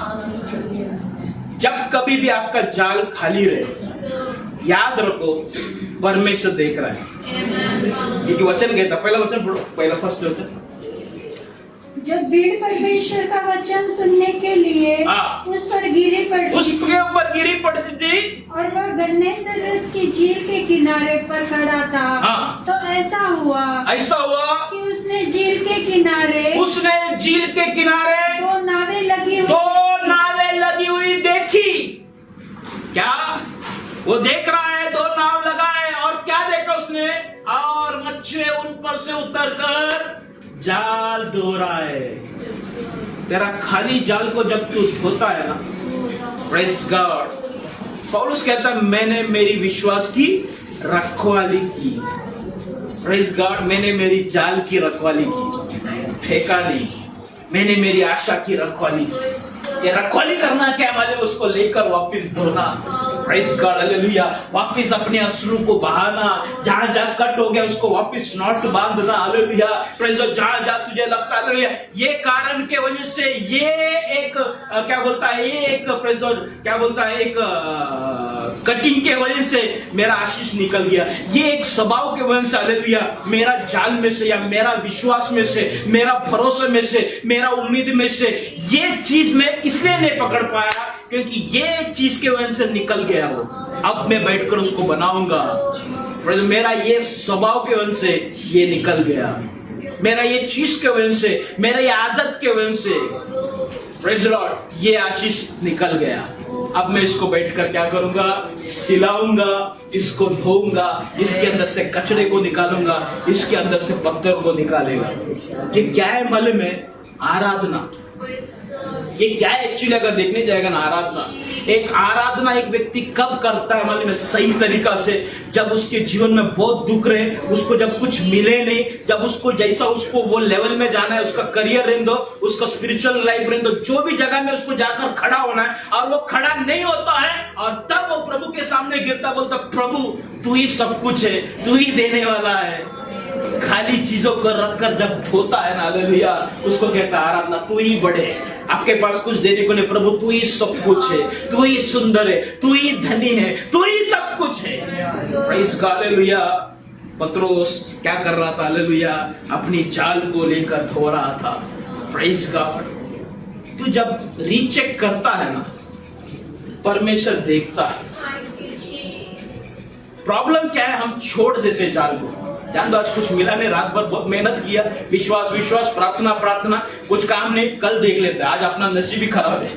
Speaker 2: जब कभी भी आपका जाल खाली रहे, याद रखो परमेश्वर देख रहा है। क्योंकि वचन कहता, पहला वचन पढ़ो, पहला फर्स्ट वचन,
Speaker 3: जब भीड़ परमेश्वर का वचन सुनने के लिए उस पर गिरी पड़ती,
Speaker 2: उसके ऊपर गिरी पड़ती थी,
Speaker 3: और वह गन्नेसरत की झील के किनारे पर खड़ा था, तो ऐसा हुआ कि उसने झील के किनारे दो नावें लगी हुई देखी। क्या वो देख रहा है? दो नाव लगाए, और क्या देखा उसने? और मच्छुए उन पर से उतरकर जाल धो रहा है। तेरा खाली जाल को जब तू धोता है ना, प्रेज़ गॉड, पौलुस कहता है मैंने मेरी विश्वास की रखवाली की, प्रेज़ गॉड, मैंने मेरी जाल की रखवाली की, फेंका नहीं, मैंने मेरी आशा की रखवाली की। ये रखवाली करना क्या है? उसको लेकर वापस धोना, प्रेज़ गॉड, हालेलुया, वापस अपने अश्रु को बहाना, जहां जहां कट हो गया उसको वापस नॉट बांधना, हालेलुया, प्रेज़ गॉड, जहां जहां तुझे लगता है, हालेलुया, ये कारण के वजह से ये एक क्या बोलता है, ये एक प्रेज़ गॉड क्या बोलता है, एक कटिंग के वजह से मेरा आशीष निकल गया, ये एक स्वभाव के वजह से, हालेलुया, मेरा जाल में से या मेरा विश्वास में से, मेरा भरोसे में से, मेरा उम्मीद में से ये चीज मैं इसलिए नहीं पकड़ पाया क्योंकि ये चीज के वजह से निकल गया वो। अब मैं बैठकर उसको बनाऊंगा, मेरा ये स्वभाव के वजह से ये निकल गया, मेरा ये चीज के वजह से, मेरा ये आदत के वजह से, प्रेज़ लॉर्ड, ये आशीष निकल गया। अब मैं इसको बैठकर क्या करूंगा? सिलाऊंगा, इसको धोऊंगा, इसके अंदर से कचरे को निकालूंगा, इसके अंदर से पत्थर को निकालेगा। ये क्या है मालूम है? आराधना। ये क्या है एक्चुअली? अगर देखने जाएगा ना, आराधना एक व्यक्ति कब करता है मालूम है? सही तरीका से, जब उसके जीवन में बहुत दुख रहे, उसको जब कुछ मिले नहीं, जब उसको जैसा उसको वो लेवल में जाना है, उसका करियर रहने दो, उसका स्पिरिचुअल लाइफ रहने दो, जो भी जगह में उसको जाकर खड़ा होना है और वो खड़ा नहीं होता है, और तब वो प्रभु के सामने गिरता, बोलता प्रभु तू ही सब कुछ है, तू ही देने वाला है। खाली चीजों को रखकर जब धोता है ना, हालेलुया, उसको कहता है आराधना, तू ही बड़े, आपके पास कुछ देने को नहीं, प्रभु तू ही सब कुछ है, तू ही सुंदर है, तू ही धनी है, तू ही सब कुछ है। Praise God, hallelujah. पतरस क्या कर रहा था? हालेलुया, अपनी जाल को लेकर धो रहा था। Praise God. तू जब रीचेक करता है ना, परमेश्वर देखता है। प्रॉब्लम क्या है? हम छोड़ देते जाल को। जान दो, आज कुछ मिला नहीं, रात भर बहुत मेहनत किया, विश्वास, प्रार्थना, कुछ काम नहीं, कल देख लेते। आज अपना नसीब ही खराब है,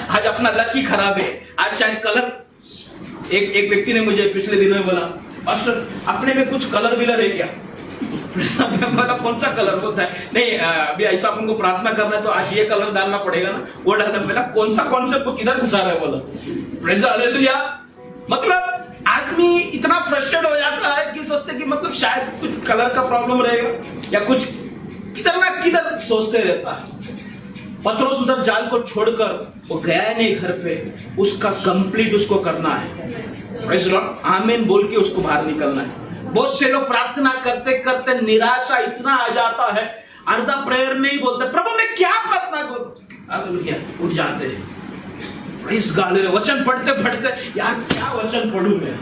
Speaker 3: आज अपना लक ही खराब है, आज शायद कलर। एक व्यक्ति ने मुझे पिछले दिनों में बोला, पास्टर अपने में कुछ कलर विलर है क्या? बोला कौन सा कलर होता है? नहीं, अभी ऐसा अपन को प्रार्थना करना है तो आज ये कलर डालना पड़ेगा ना, वो डालना। बोला कौन सा कॉन्सेप्ट को किधर घुसा रहा है? बोला प्रेज़ हालेलुया। मतलब आदमी इतना फ्रस्ट्रेट हो जाता है कि सोचते कि मतलब शायद कुछ कलर का प्रॉब्लम रहेगा या कुछ, किधर ना किधर सोचते रहता है। पतरस उधर जाल को छोड़कर वो गया नहीं घर पे, उसका कंप्लीट उसको करना है। प्रेज़ लॉर्ड, आमीन बोल के उसको बाहर निकलना है। बहुत से लोग प्रार्थना करते करते निराशा इतना आ जाता है, अर्धा प्रेयर में ही बोलते प्रभु मैं क्या प्रार्थना करूं, उठ जाते हैं। प्रेज़ गॉड, वचन पढ़ते यार क्या वचन पढ़ूं मैं,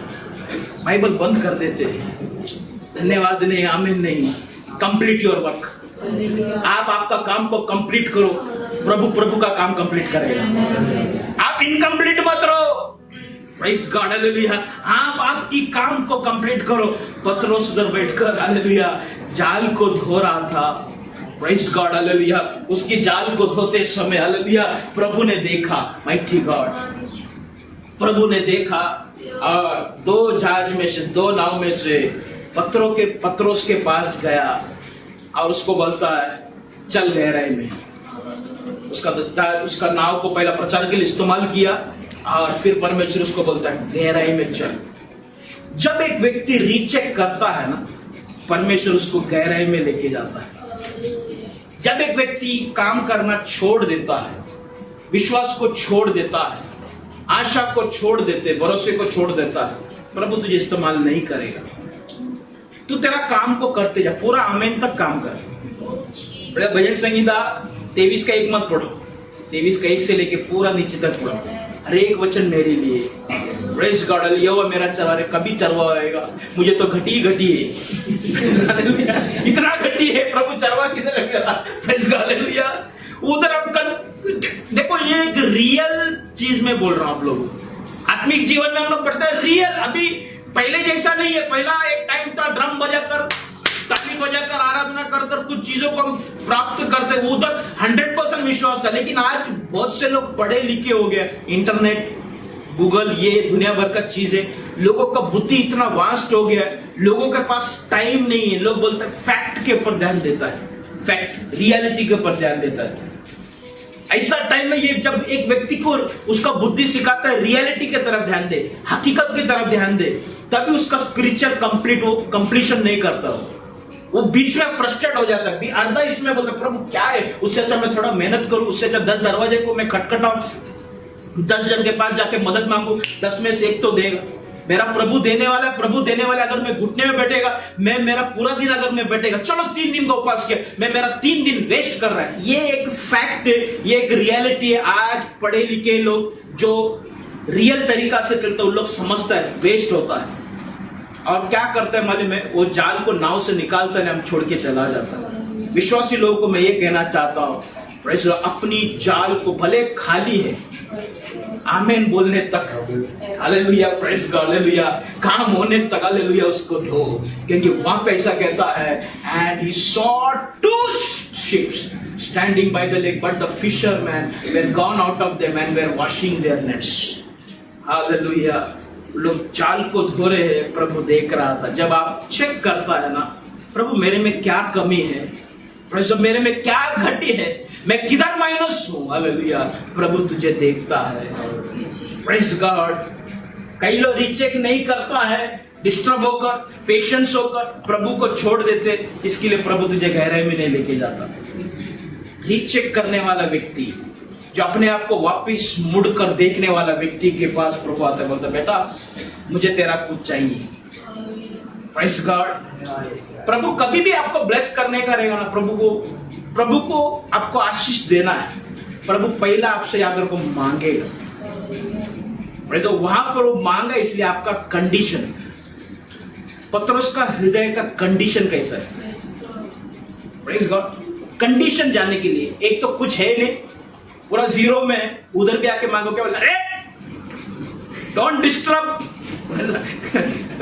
Speaker 3: बाइबल बंद कर देते हैं। धन्यवाद नहीं, आमीन नहीं। Complete your work. आप आपका काम को कंप्लीट करो।
Speaker 2: प्रभु का काम कंप्लीट करेगा। आप इनकम्प्लीट मत रहो। Praise God, hallelujah. आप आपकी काम को कंप्लीट करो। पतरस उधर बैठकर हालेलुया जाल को धो रहा था। Praise God, hallelujah. उसकी जाल को धोते समय हालेलुया प्रभु ने देखा, माइटी गॉड, प्रभु ने देखा और दो नाव में से पतरस के पास गया और उसको बोलता है चल गहराई में। उसका नाव को पहला प्रचार के लिए इस्तेमाल किया और फिर परमेश्वर उसको बोलता है गहराई में चल। जब एक व्यक्ति रीचेक करता है ना, परमेश्वर उसको गहराई में लेके जाता है। जब एक व्यक्ति काम करना छोड़ देता है, विश्वास को छोड़ देता है, आशा को छोड़ देते, भरोसे को छोड़ देता है, प्रभु तुझे इस्तेमाल नहीं करेगा। तू तेरा काम को करते जा, पूरा आमीन तक काम कर। भजन संहिता 23 का 1 मत पढ़ो, 23 का 1 से लेके पूरा नीचे तक पढ़ो। हर एक वचन मेरे लिए। प्रेज़ गॉड, यहोवा मेरा चरवाहा है, कभी चरवाएगा। मुझे तो घटी है इतना घटी है, प्रभु चरवा किधर लगेगा। Praise God, hallelujah. उधर आप देखो, ये एक रियल चीज में बोल रहा हूं। आप लोग आत्मिक जीवन में हम लोग पढ़ते हैं रियल। अभी पहले जैसा नहीं है। पहला एक टाइम था ड्रम बजाकर, ताली बजाकर, आराधना कर कुछ चीजों को हम प्राप्त करते, उधर 100% विश्वास था। लेकिन आज बहुत से लोग पढ़े लिखे हो गए, इंटरनेट, गूगल, ये दुनिया भर का चीज है। लोगों का बुद्धि इतना वास्ट हो गया है, लोगों के पास टाइम नहीं है। लोग बोलते हैं फैक्ट के ऊपर ध्यान देता है, फैक्ट रियलिटी के ऊपर ध्यान देता है। ऐसा टाइम है ये जब एक व्यक्ति को उसका बुद्धि सिखाता है रियलिटी की तरफ ध्यान दे, हकीकत की तरफ ध्यान दे, तभी उसका स्पिरिचुअल कंप्लीशन नहीं करता वो बीच में फ्रस्ट्रेट हो जाता है। आधा इसमें बोलता प्रभु क्या है, उससे अच्छा मैं थोड़ा मेहनत करूं, उससे अच्छा 10 दरवाजे को मैं खटखटाऊं, 10 जन के पास जाके मदद मांगू, 10 में से 1 तो देगा। मेरा प्रभु देने वाला है, प्रभु देने वाला। अगर मैं घुटने में बैठेगा, मैं मेरा पूरा दिन अगर मैं बैठेगा, चलो 3 दिन का उपवास किया, मैं मेरा 3 दिन वेस्ट कर रहा है। ये एक फैक्ट है, ये एक रियलिटी है। आज पढ़े लिखे लोग जो रियल तरीका से करते उन लोग समझता है वेस्ट होता है। और क्या करते हैं मालूम है, वो जाल को नाव से निकालता है, हम छोड़ के चला जाता है। विश्वासी लोगों को मैं ये कहना चाहता हूं, अपनी जाल को भले खाली है, आमीन बोलने तक, हालेलुया, प्रेज़ गॉड, हालेलुया, काम होने तक हालेलुया उसको दो। क्योंकि वहां पे ऐसा कहता है, and he saw 2 ships standing by the lake, but the fishermen were gone out of them and were washing their nets. Hallelujah. लोग जाल को धो रहे हैं, प्रभु देख रहा था। जब आप चेक करता है ना, प्रभु मेरे में क्या कमी है, प्रभु मेरे में क्या घटी है, मैं किधर माइनस हूं, हालेलुया, प्रभु तुझे देखता है। Praise God. कई लोग रीचेक नहीं करता है, डिस्टर्ब होकर, पेशेंस होकर प्रभु को छोड़ देते, इसके लिए प्रभु तुझे गहराई में नहीं लेके जाता। रीचेक करने वाला व्यक्ति, जो अपने आप को वापस मुड़कर देखने वाला व्यक्ति के पास प्रभु आता है, बोलता बेटा मुझे तेरा कुछ चाहिए। Praise God. प्रभु कभी भी आपको ब्लेस करने का रहेगा ना, प्रभु को आपको आशीष देना है, प्रभु पहला आपसे याद रखो मांगेगा। तो वहां पर वो मांगा, इसलिए आपका कंडीशन, पतरस का हृदय का कंडीशन कैसा है, प्रेज़ गॉड। कंडीशन जानने के लिए, एक तो कुछ है नहीं, पूरा जीरो में, उधर भी आके मांगो, क्या बोला, अरे डोंट डिस्टर्ब,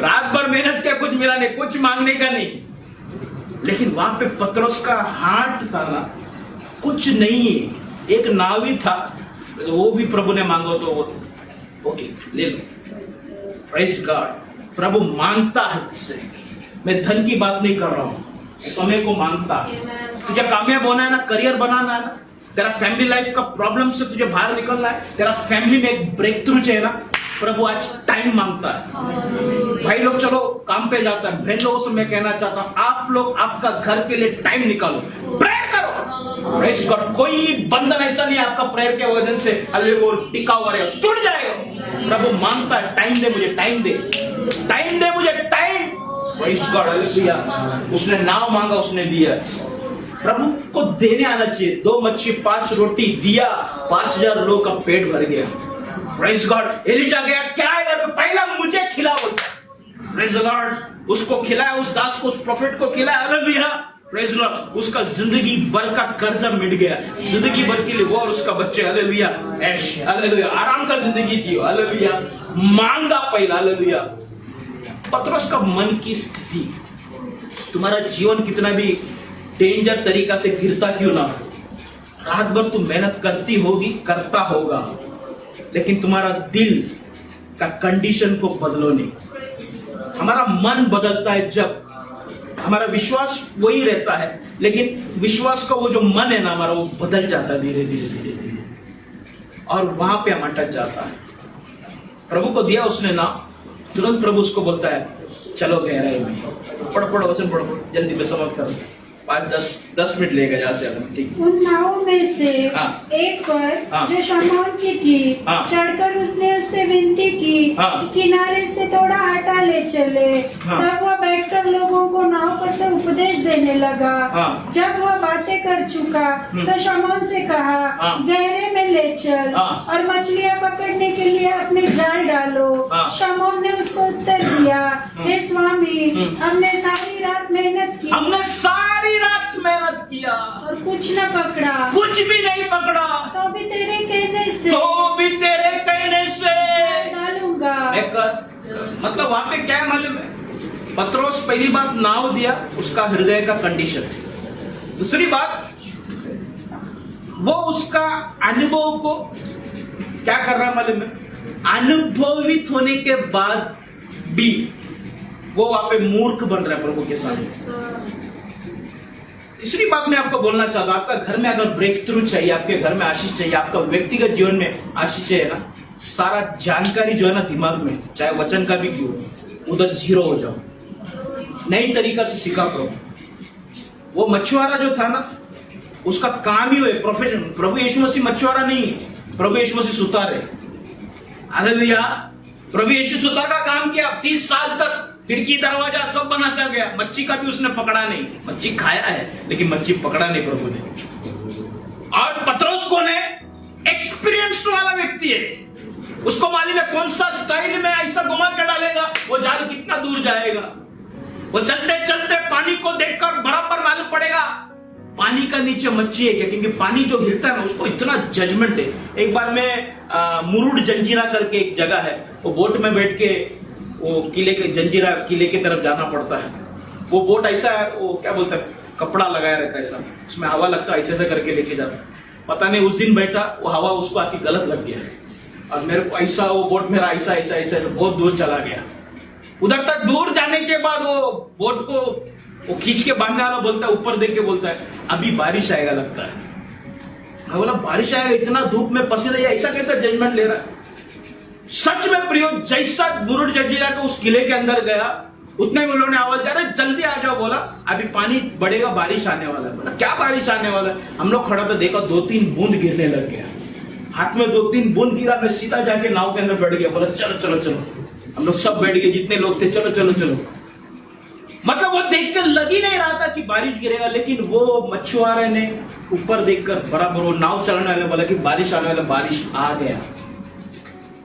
Speaker 2: रात भर मेहनत किया, कुछ मिला नहीं, कुछ मांगने का नहीं। लेकिन वहां पे पतरस का हार्ट था ना, कुछ नहीं है, एक नावी था, तो वो भी प्रभु ने मांगो तो ओके ले लो। Praise God. प्रभु मांगता है तुझसे। मैं धन की बात नहीं कर रहा हूं, समय को मांगता है। तुझे कामयाब होना है ना, करियर बनाना है ना, तेरा फैमिली लाइफ का प्रॉब्लम से तुझे बाहर निकलना है, तेरा फैमिली में एक ब्रेक थ्रू चाहिए ना, प्रभु आज टाइम मांगता है। भाई लोग चलो काम पे जाता है, बहन लोगों से मैं कहना चाहता हूं, आप लोग आपका घर के लिए टाइम निकालो, प्रेयर करो। Praise God. कोई बंधन ऐसा नहीं आपका प्रेयर के वजह से वो टिका हुआ रहेगा, टूट जाएगा। प्रभु मांगता है, टाइम दे मुझे, टाइम दे, टाइम दे मुझे, टाइम। Praise God, hallelujah. उसने नाव मांगा, उसने दिया। प्रभु को देने आना चाहिए। 2 मच्छी 5 रोटी दिया, 5000 लोगों का पेट भर गया। Praise God. एलिशा गया, क्या है, पहला मुझे खिला बोलता। Praise God. उसको खिलाया, उस दास को, उस प्रोफेट को खिलाया, हालेलुया।
Speaker 3: प्रेज लॉर्ड, उसका जिंदगी भर का कर्जा मिट गया, जिंदगी भर के लिए वो और उसका बच्चे, हालेलुया, ऐश, हालेलुया, आराम का जिंदगी थी, हालेलुया, मांगा पहला, हालेलुया। पतरस का मन की स्थिति, तुम्हारा जीवन कितना भी डेंजर तरीका से गिरता क्यों ना हो, रात भर तुम मेहनत करती होगी, करता होगा, लेकिन तुम्हारा दिल का कंडीशन को बदलो नहीं। हमारा मन बदलता है जब हमारा विश्वास वही रहता है, लेकिन विश्वास का वो जो मन है ना हमारा, वो बदल जाता है धीरे धीरे धीरे धीरे, और वहां पे हम अटक जाता है। प्रभु को दिया उसने ना, तुरंत प्रभु उसको बोलता है चलो गहराई में, पढ़ो वचन पढ़ो, जल्दी में समाप्त करो, 5-10 मिनट लेगा जहाँ से आदमी, ठीक।
Speaker 4: उन नावों में से
Speaker 3: हाँ।
Speaker 4: एक पर
Speaker 3: हाँ।
Speaker 4: जो शमौन की थी,
Speaker 3: हाँ।
Speaker 4: चढ़कर उसने उससे विनती की
Speaker 3: हाँ।
Speaker 4: कि किनारे से थोड़ा हटा ले चले।
Speaker 3: हाँ।
Speaker 4: तब वह बैठकर लोगों को नाव पर से उपदेश देने लगा।
Speaker 3: हाँ।
Speaker 4: जब वह बातें कर चुका तो शमौन से कहा,
Speaker 3: हाँ।
Speaker 4: गहरे में ले चल
Speaker 3: हाँ।
Speaker 4: और मछलियां पकड़ने के लिए अपने जाल डालो।
Speaker 3: हाँ।
Speaker 4: शमौन ने उसको उत्तर दिया, हे स्वामी, हमने सारी रात मेहनत की,
Speaker 3: हमने सारी रात मेहनत किया,
Speaker 4: और कुछ न पकड़ा,
Speaker 3: कुछ भी नहीं पकड़ा,
Speaker 4: तो भी तेरे कहने से डालूंगा।
Speaker 3: एक मतलब वहां पे क्या है मालूम है, पतरस पहली बात नाव दिया, उसका हृदय का कंडीशन। दूसरी बात, वो उसका अनुभव को क्या कर रहा है मालूम है, अनुभवित होने के बाद भी वो वहां पे मूर्ख बन रहा है प्रभु के सामने। तीसरी बात मैं आपको बोलना चाहता हूं, आपका घर में अगर ब्रेक थ्रू चाहिए, आपके घर में आशीष चाहिए, आपका व्यक्तिगत जीवन में आशीष चाहिए ना, सारा जानकारी जो है ना दिमाग में, चाहे वचन का भी क्यों, उधर जीरो हो जाओ, नई तरीका से सीखा करो। वो मछुआरा जो था ना, उसका काम ही है प्रोफेशन। प्रभु यीशु मसीह मछुआरा नहीं, प्रभु यीशु मसीह सुतार है, हालेलुया। प्रभु यीशु सुतार का काम किया, 30 साल तक खिड़की दरवाजा सब बनाता गया, मच्छी का भी उसने पकड़ा नहीं, मच्छी खाया है लेकिन मच्छी पकड़ा नहीं प्रभु ने। और पतरस कौन है, एक्सपीरियंस्ड वाला व्यक्ति है, उसको मालूम है कौन सा स्टाइल में ऐसा घुमा के डालेगा, वो जाल कितना दूर जाएगा। वो चलते चलते पानी को देखकर बराबर मालूम पड़ेगा पानी का नीचे मच्छी है क्या, क्योंकि पानी जो हिलता है ना उसको इतना जजमेंट है। एक बार मैं मुरुड जंजीरा करके एक जगह है, वो बोट में बैठ के वो किले के जंजीरा किले की तरफ जाना पड़ता है। वो बोट ऐसा है, वो क्या बोलते हैं, कपड़ा लगाया रहता है ऐसा, उसमें हवा लगता है, ऐसे ऐसे करके लेके जाता है। पता नहीं उस दिन बैठा वो हवा उसको आके गलत लग गया और मेरे को ऐसा, वो बोट मेरा ऐसा ऐसा ऐसा ऐसा बहुत दूर चला गया। उधर तक दूर जाने के बाद वो बोट को वो खींच के बांधने वाला बोलता है, ऊपर देख के बोलता है अभी बारिश आएगा लगता है। मैं बोला बारिश आएगा, इतना धूप में पसीना, ऐसा कैसा जजमेंट ले रहा है। सच में प्रियो, जैसा मुरुड जंजीरा के उस किले के अंदर गया, उतने में उन्होंने आवाज दिया, अरे जल्दी आ जाओ। बोला अभी पानी बढ़ेगा, बारिश आने वाला है। बोला क्या बारिश आने वाला है। हम लोग खड़ा था, देखा 2-3 बूंद गिरने लग गया, हाथ में 2-3 बूंद गिरा। मैं सीधा जाके नाव के अंदर बैठ गया, बोला चलो चलो चलो। हम लोग सब बैठ गए, जितने लोग थे, चलो चलो चलो। मतलब वो देखकर लग ही नहीं रहा था कि बारिश गिरेगा, लेकिन वो मछुआरे ने ऊपर देखकर बराबर वो नाव चलाने वाले बोला कि बारिश आने वाला, बारिश आ गया।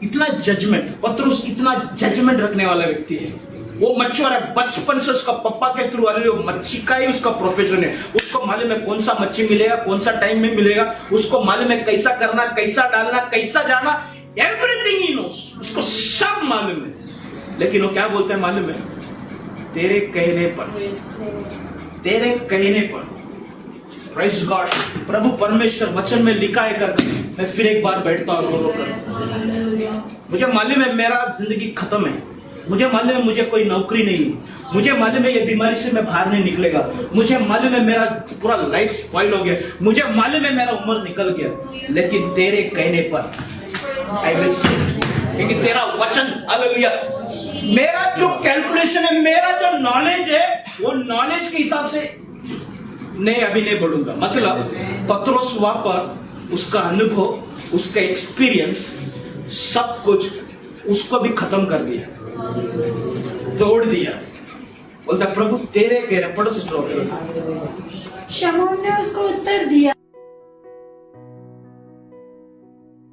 Speaker 3: इतना जजमेंट, पतरस इतना जजमेंट रखने वाला व्यक्ति है। वो मछुआरा बचपन से उसका पप्पा के थ्रू वाले मच्छी का ही उसका प्रोफेशन है। उसको मालूम है कौन सा मच्छी मिलेगा, कौन सा टाइम में मिलेगा, उसको मालूम है कैसा करना, कैसा डालना, कैसा जाना, एवरीथिंग ही नोस, उसको सब मालूम है। लेकिन वो क्या बोलते हैं मालूम है, तेरे कहने पर, प्रेज गॉड, प्रभु परमेश्वर वचन में लिखा है कर, मैं फिर एक बार बैठता हूँ रो कर। मुझे मालूम है मेरा जिंदगी खत्म है, मुझे मालूम है मुझे कोई नौकरी नहीं है, मुझे मालूम है ये बीमारी से मैं बाहर नहीं निकलेगा, मुझे मालूम है मेरा पूरा लाइफ स्पॉइल हो गया, मुझे मालूम है मेरा उम्र निकल गया, लेकिन तेरे कहने पर आई विल सिट, क्योंकि तेरा वचन, हालेलुया। मेरा जो कैलकुलेशन है, मेरा जो नॉलेज है, वो नॉलेज के हिसाब से नहीं, अभी नहीं बढ़ूंगा। मतलब पतरस वहां पर उसका अनुभव, उसका एक्सपीरियंस, सब कुछ उसको भी खत्म कर दिया, तोड़ दिया। बोलता प्रभु तेरे कह रहे, पढ़ो सिस्टर।
Speaker 4: शमौन ने उसको उत्तर दिया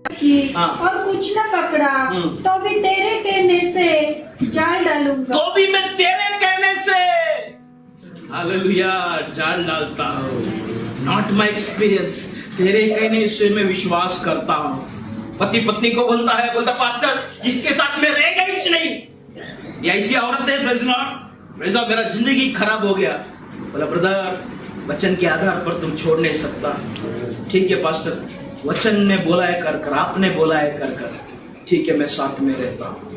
Speaker 4: कि
Speaker 3: हाँ।
Speaker 4: और कुछ न पकड़ा, तो भी तेरे कहने से जाल डालूंगा।
Speaker 3: तो भी मैं तेरे कहने से
Speaker 1: हालेलुया, जाल डालता हूँ। नॉट माई एक्सपीरियंस, तेरे कहने से मैं विश्वास करता हूँ। पति पत्नी को बोलता है, बोलता पास्टर इसके साथ में रह गई ही नहीं, ये ऐसी औरत है, वैसा मेरा जिंदगी खराब हो गया। बोला ब्रदर, वचन के आधार पर तुम छोड़ नहीं सकता। ठीक है पास्टर, वचन ने बोला है कर कर, आपने बोला है कर कर, ठीक है मैं साथ में रहता हूँ।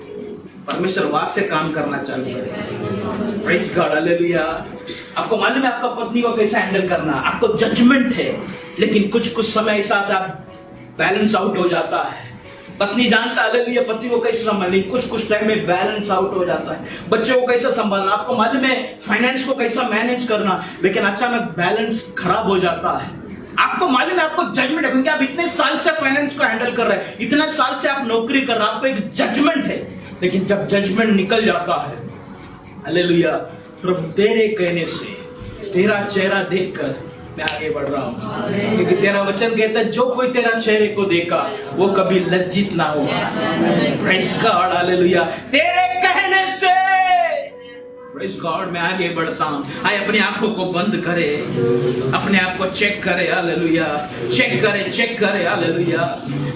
Speaker 1: परमेश्वर वास से काम करना चालू करे। Praise God, hallelujah. आपको मालूम है आपका पत्नी को कैसा हैंडल करना, आपको जजमेंट है, लेकिन कुछ समय साथ आप बैलेंस आउट हो जाता है। पत्नी जानता है हालेलुया पति को कैसे संभालना, कुछ टाइम में बैलेंस आउट हो जाता है। बच्चों को कैसे संभालना, आपको मालूम है फाइनेंस को कैसा मैनेज करना, लेकिन अचानक बैलेंस खराब हो जाता है। आपको मालूम है, आपको जजमेंट है, क्योंकि आप इतने साल से फाइनेंस को हैंडल कर रहे हैं, इतने साल से आप नौकरी कर रहे हैं, आपको एक जजमेंट है। लेकिन जब जजमेंट निकल जाता है, हालेलुया, प्रभु तेरे कहने से, तेरा चेहरा देखकर मैं आगे बढ़ रहा हूँ, क्योंकि तेरा वचन कहता है जो कोई तेरा चेहरे को देखा वो कभी लज्जित ना होगा। Praise God, hallelujah. तेरे कहने से प्रेज़ गॉड मैं आगे बढ़ता हूँ। आए अपनी आंखों को बंद करे, अपने आप को चेक करे, हालेलुया, चेक करे, हालेलुया।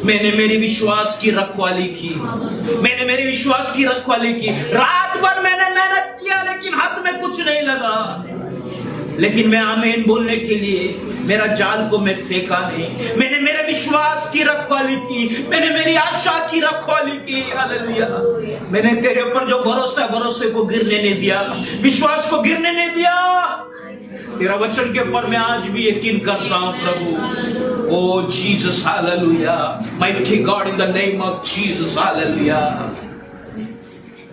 Speaker 1: मैंने मेरी विश्वास की रखवाली की, मैंने मेरी विश्वास की रखवाली की। रात भर मैंने मेहनत किया, लेकिन हाथ में कुछ नहीं लगा, लेकिन मैं आमीन बोलने के लिए मेरा जाल को मैं फेंका नहीं। मैंने मेरे विश्वास की रखवाली की, मैंने मेरी आशा की रखवाली की, हालेलुया। मैंने तेरे ऊपर जो भरोसे को गिरने नहीं दिया, विश्वास को गिरने नहीं दिया। तेरा वचन के ऊपर मैं आज भी यकीन करता हूँ प्रभु। O Jesus, hallelujah, mighty God, in the name of Jesus, hallelujah.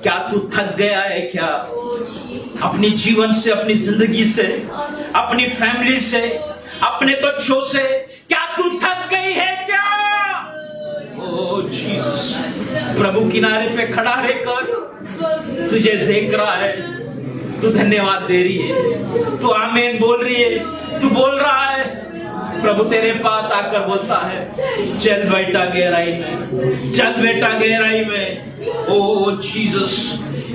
Speaker 1: क्या तू थक गया है क्या अपनी जीवन से, अपनी जिंदगी से, अपनी फैमिली से, अपने बच्चों से? क्या तू थक गई है क्या? ओ जीसस, प्रभु किनारे पे खड़ा रहकर तुझे देख रहा है, तू धन्यवाद दे रही है, तू आमीन बोल रही है, तू बोल रहा है। प्रभु तेरे पास आकर बोलता है चल बेटा गहराई में, चल बेटा गहराई में। ओ जीसस,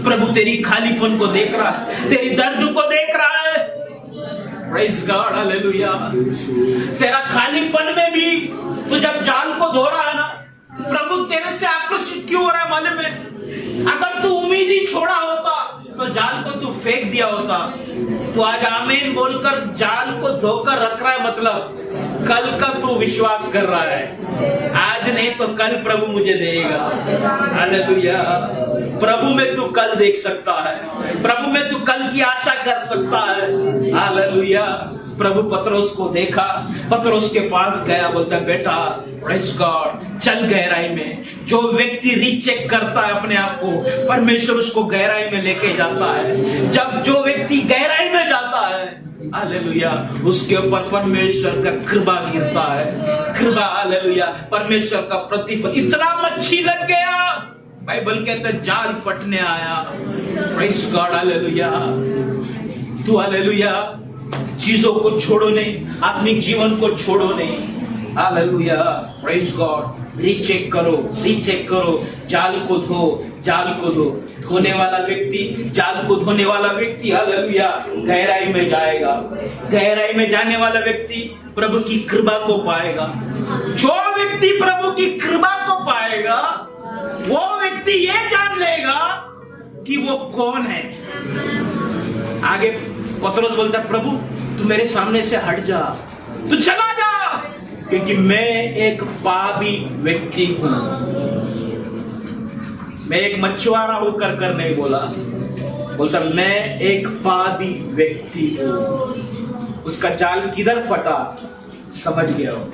Speaker 1: प्रभु तेरी खालीपन को देख रहा है, तेरी दर्द को देख रहा है। Praise God, hallelujah. तेरा खालीपन में भी तू जब जाल को धो रहा है ना, प्रभु तेरे से आकर्षित क्यों हो रहा है मालूम है? अगर तू उम्मीद ही छोड़ा होता तो जाल को तू फेंक दिया होता। तो आज आमीन बोलकर जाल को धोकर रख रहा है, मतलब कल का तू विश्वास कर रहा है, आज नहीं तो कल प्रभु मुझे देगा। हालेलुया। प्रभु में तू कल देख सकता है, प्रभु में तू कल की आशा कर सकता है। हालेलुया। प्रभु पतरस को देखा, पतरस के पास गया, बोलता बेटा प्रेज़ गॉड चल गहराई में। जो व्यक्ति रीचेक करता है अपने आप को, परमेश्वर उसको गहराई में लेके जाता है। जब जो व्यक्ति गहराई में जाता है, हालेलुया, उसके ऊपर परमेश्वर का कृपा गिरता है, कृपा, हालेलुया। परमेश्वर का प्रतिफल इतना मच्छी लग गया, बाइबल कहता है जाल फटने आया। Praise God, hallelujah. तू हालेलुया चीजों को छोड़ो नहीं, आत्मिक जीवन को छोड़ो नहीं। Hallelujah, praise God. रीचेक करो, जाल को धो, जाल को धो। धोने वाला व्यक्ति, जाल को धोने वाला व्यक्ति, हालेलुया, गहराई में जाएगा। गहराई में जाने वाला व्यक्ति प्रभु की कृपा को पाएगा। जो व्यक्ति प्रभु की कृपा को पाएगा, वो व्यक्ति ये जान लेगा कि वो कौन है। आगे पतरस बोलता है प्रभु तू मेरे सामने से हट जा, तू चला जा, क्योंकि मैं एक पापी व्यक्ति हूं। मैं एक मछुआरा होकर कर नहीं बोला, बोलता मैं एक पापी व्यक्ति हूं। उसका जाल किधर फटा समझ गया हो,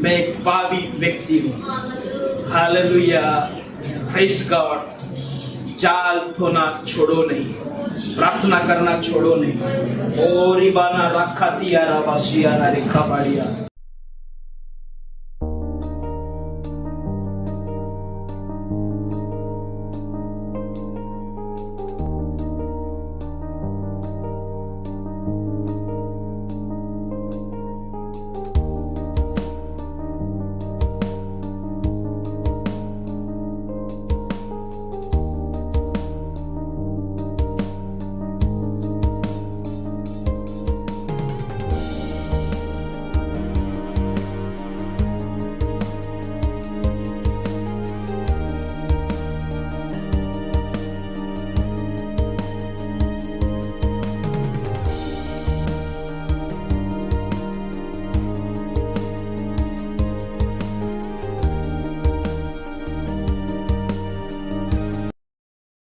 Speaker 1: मैं एक पापी व्यक्ति हूं। Hallelujah, praise God. जाल धोना छोड़ो नहीं, प्रार्थना करना छोड़ो नहीं। ओ रिबाना रखा तियारा बासिया रेखा बाड़िया।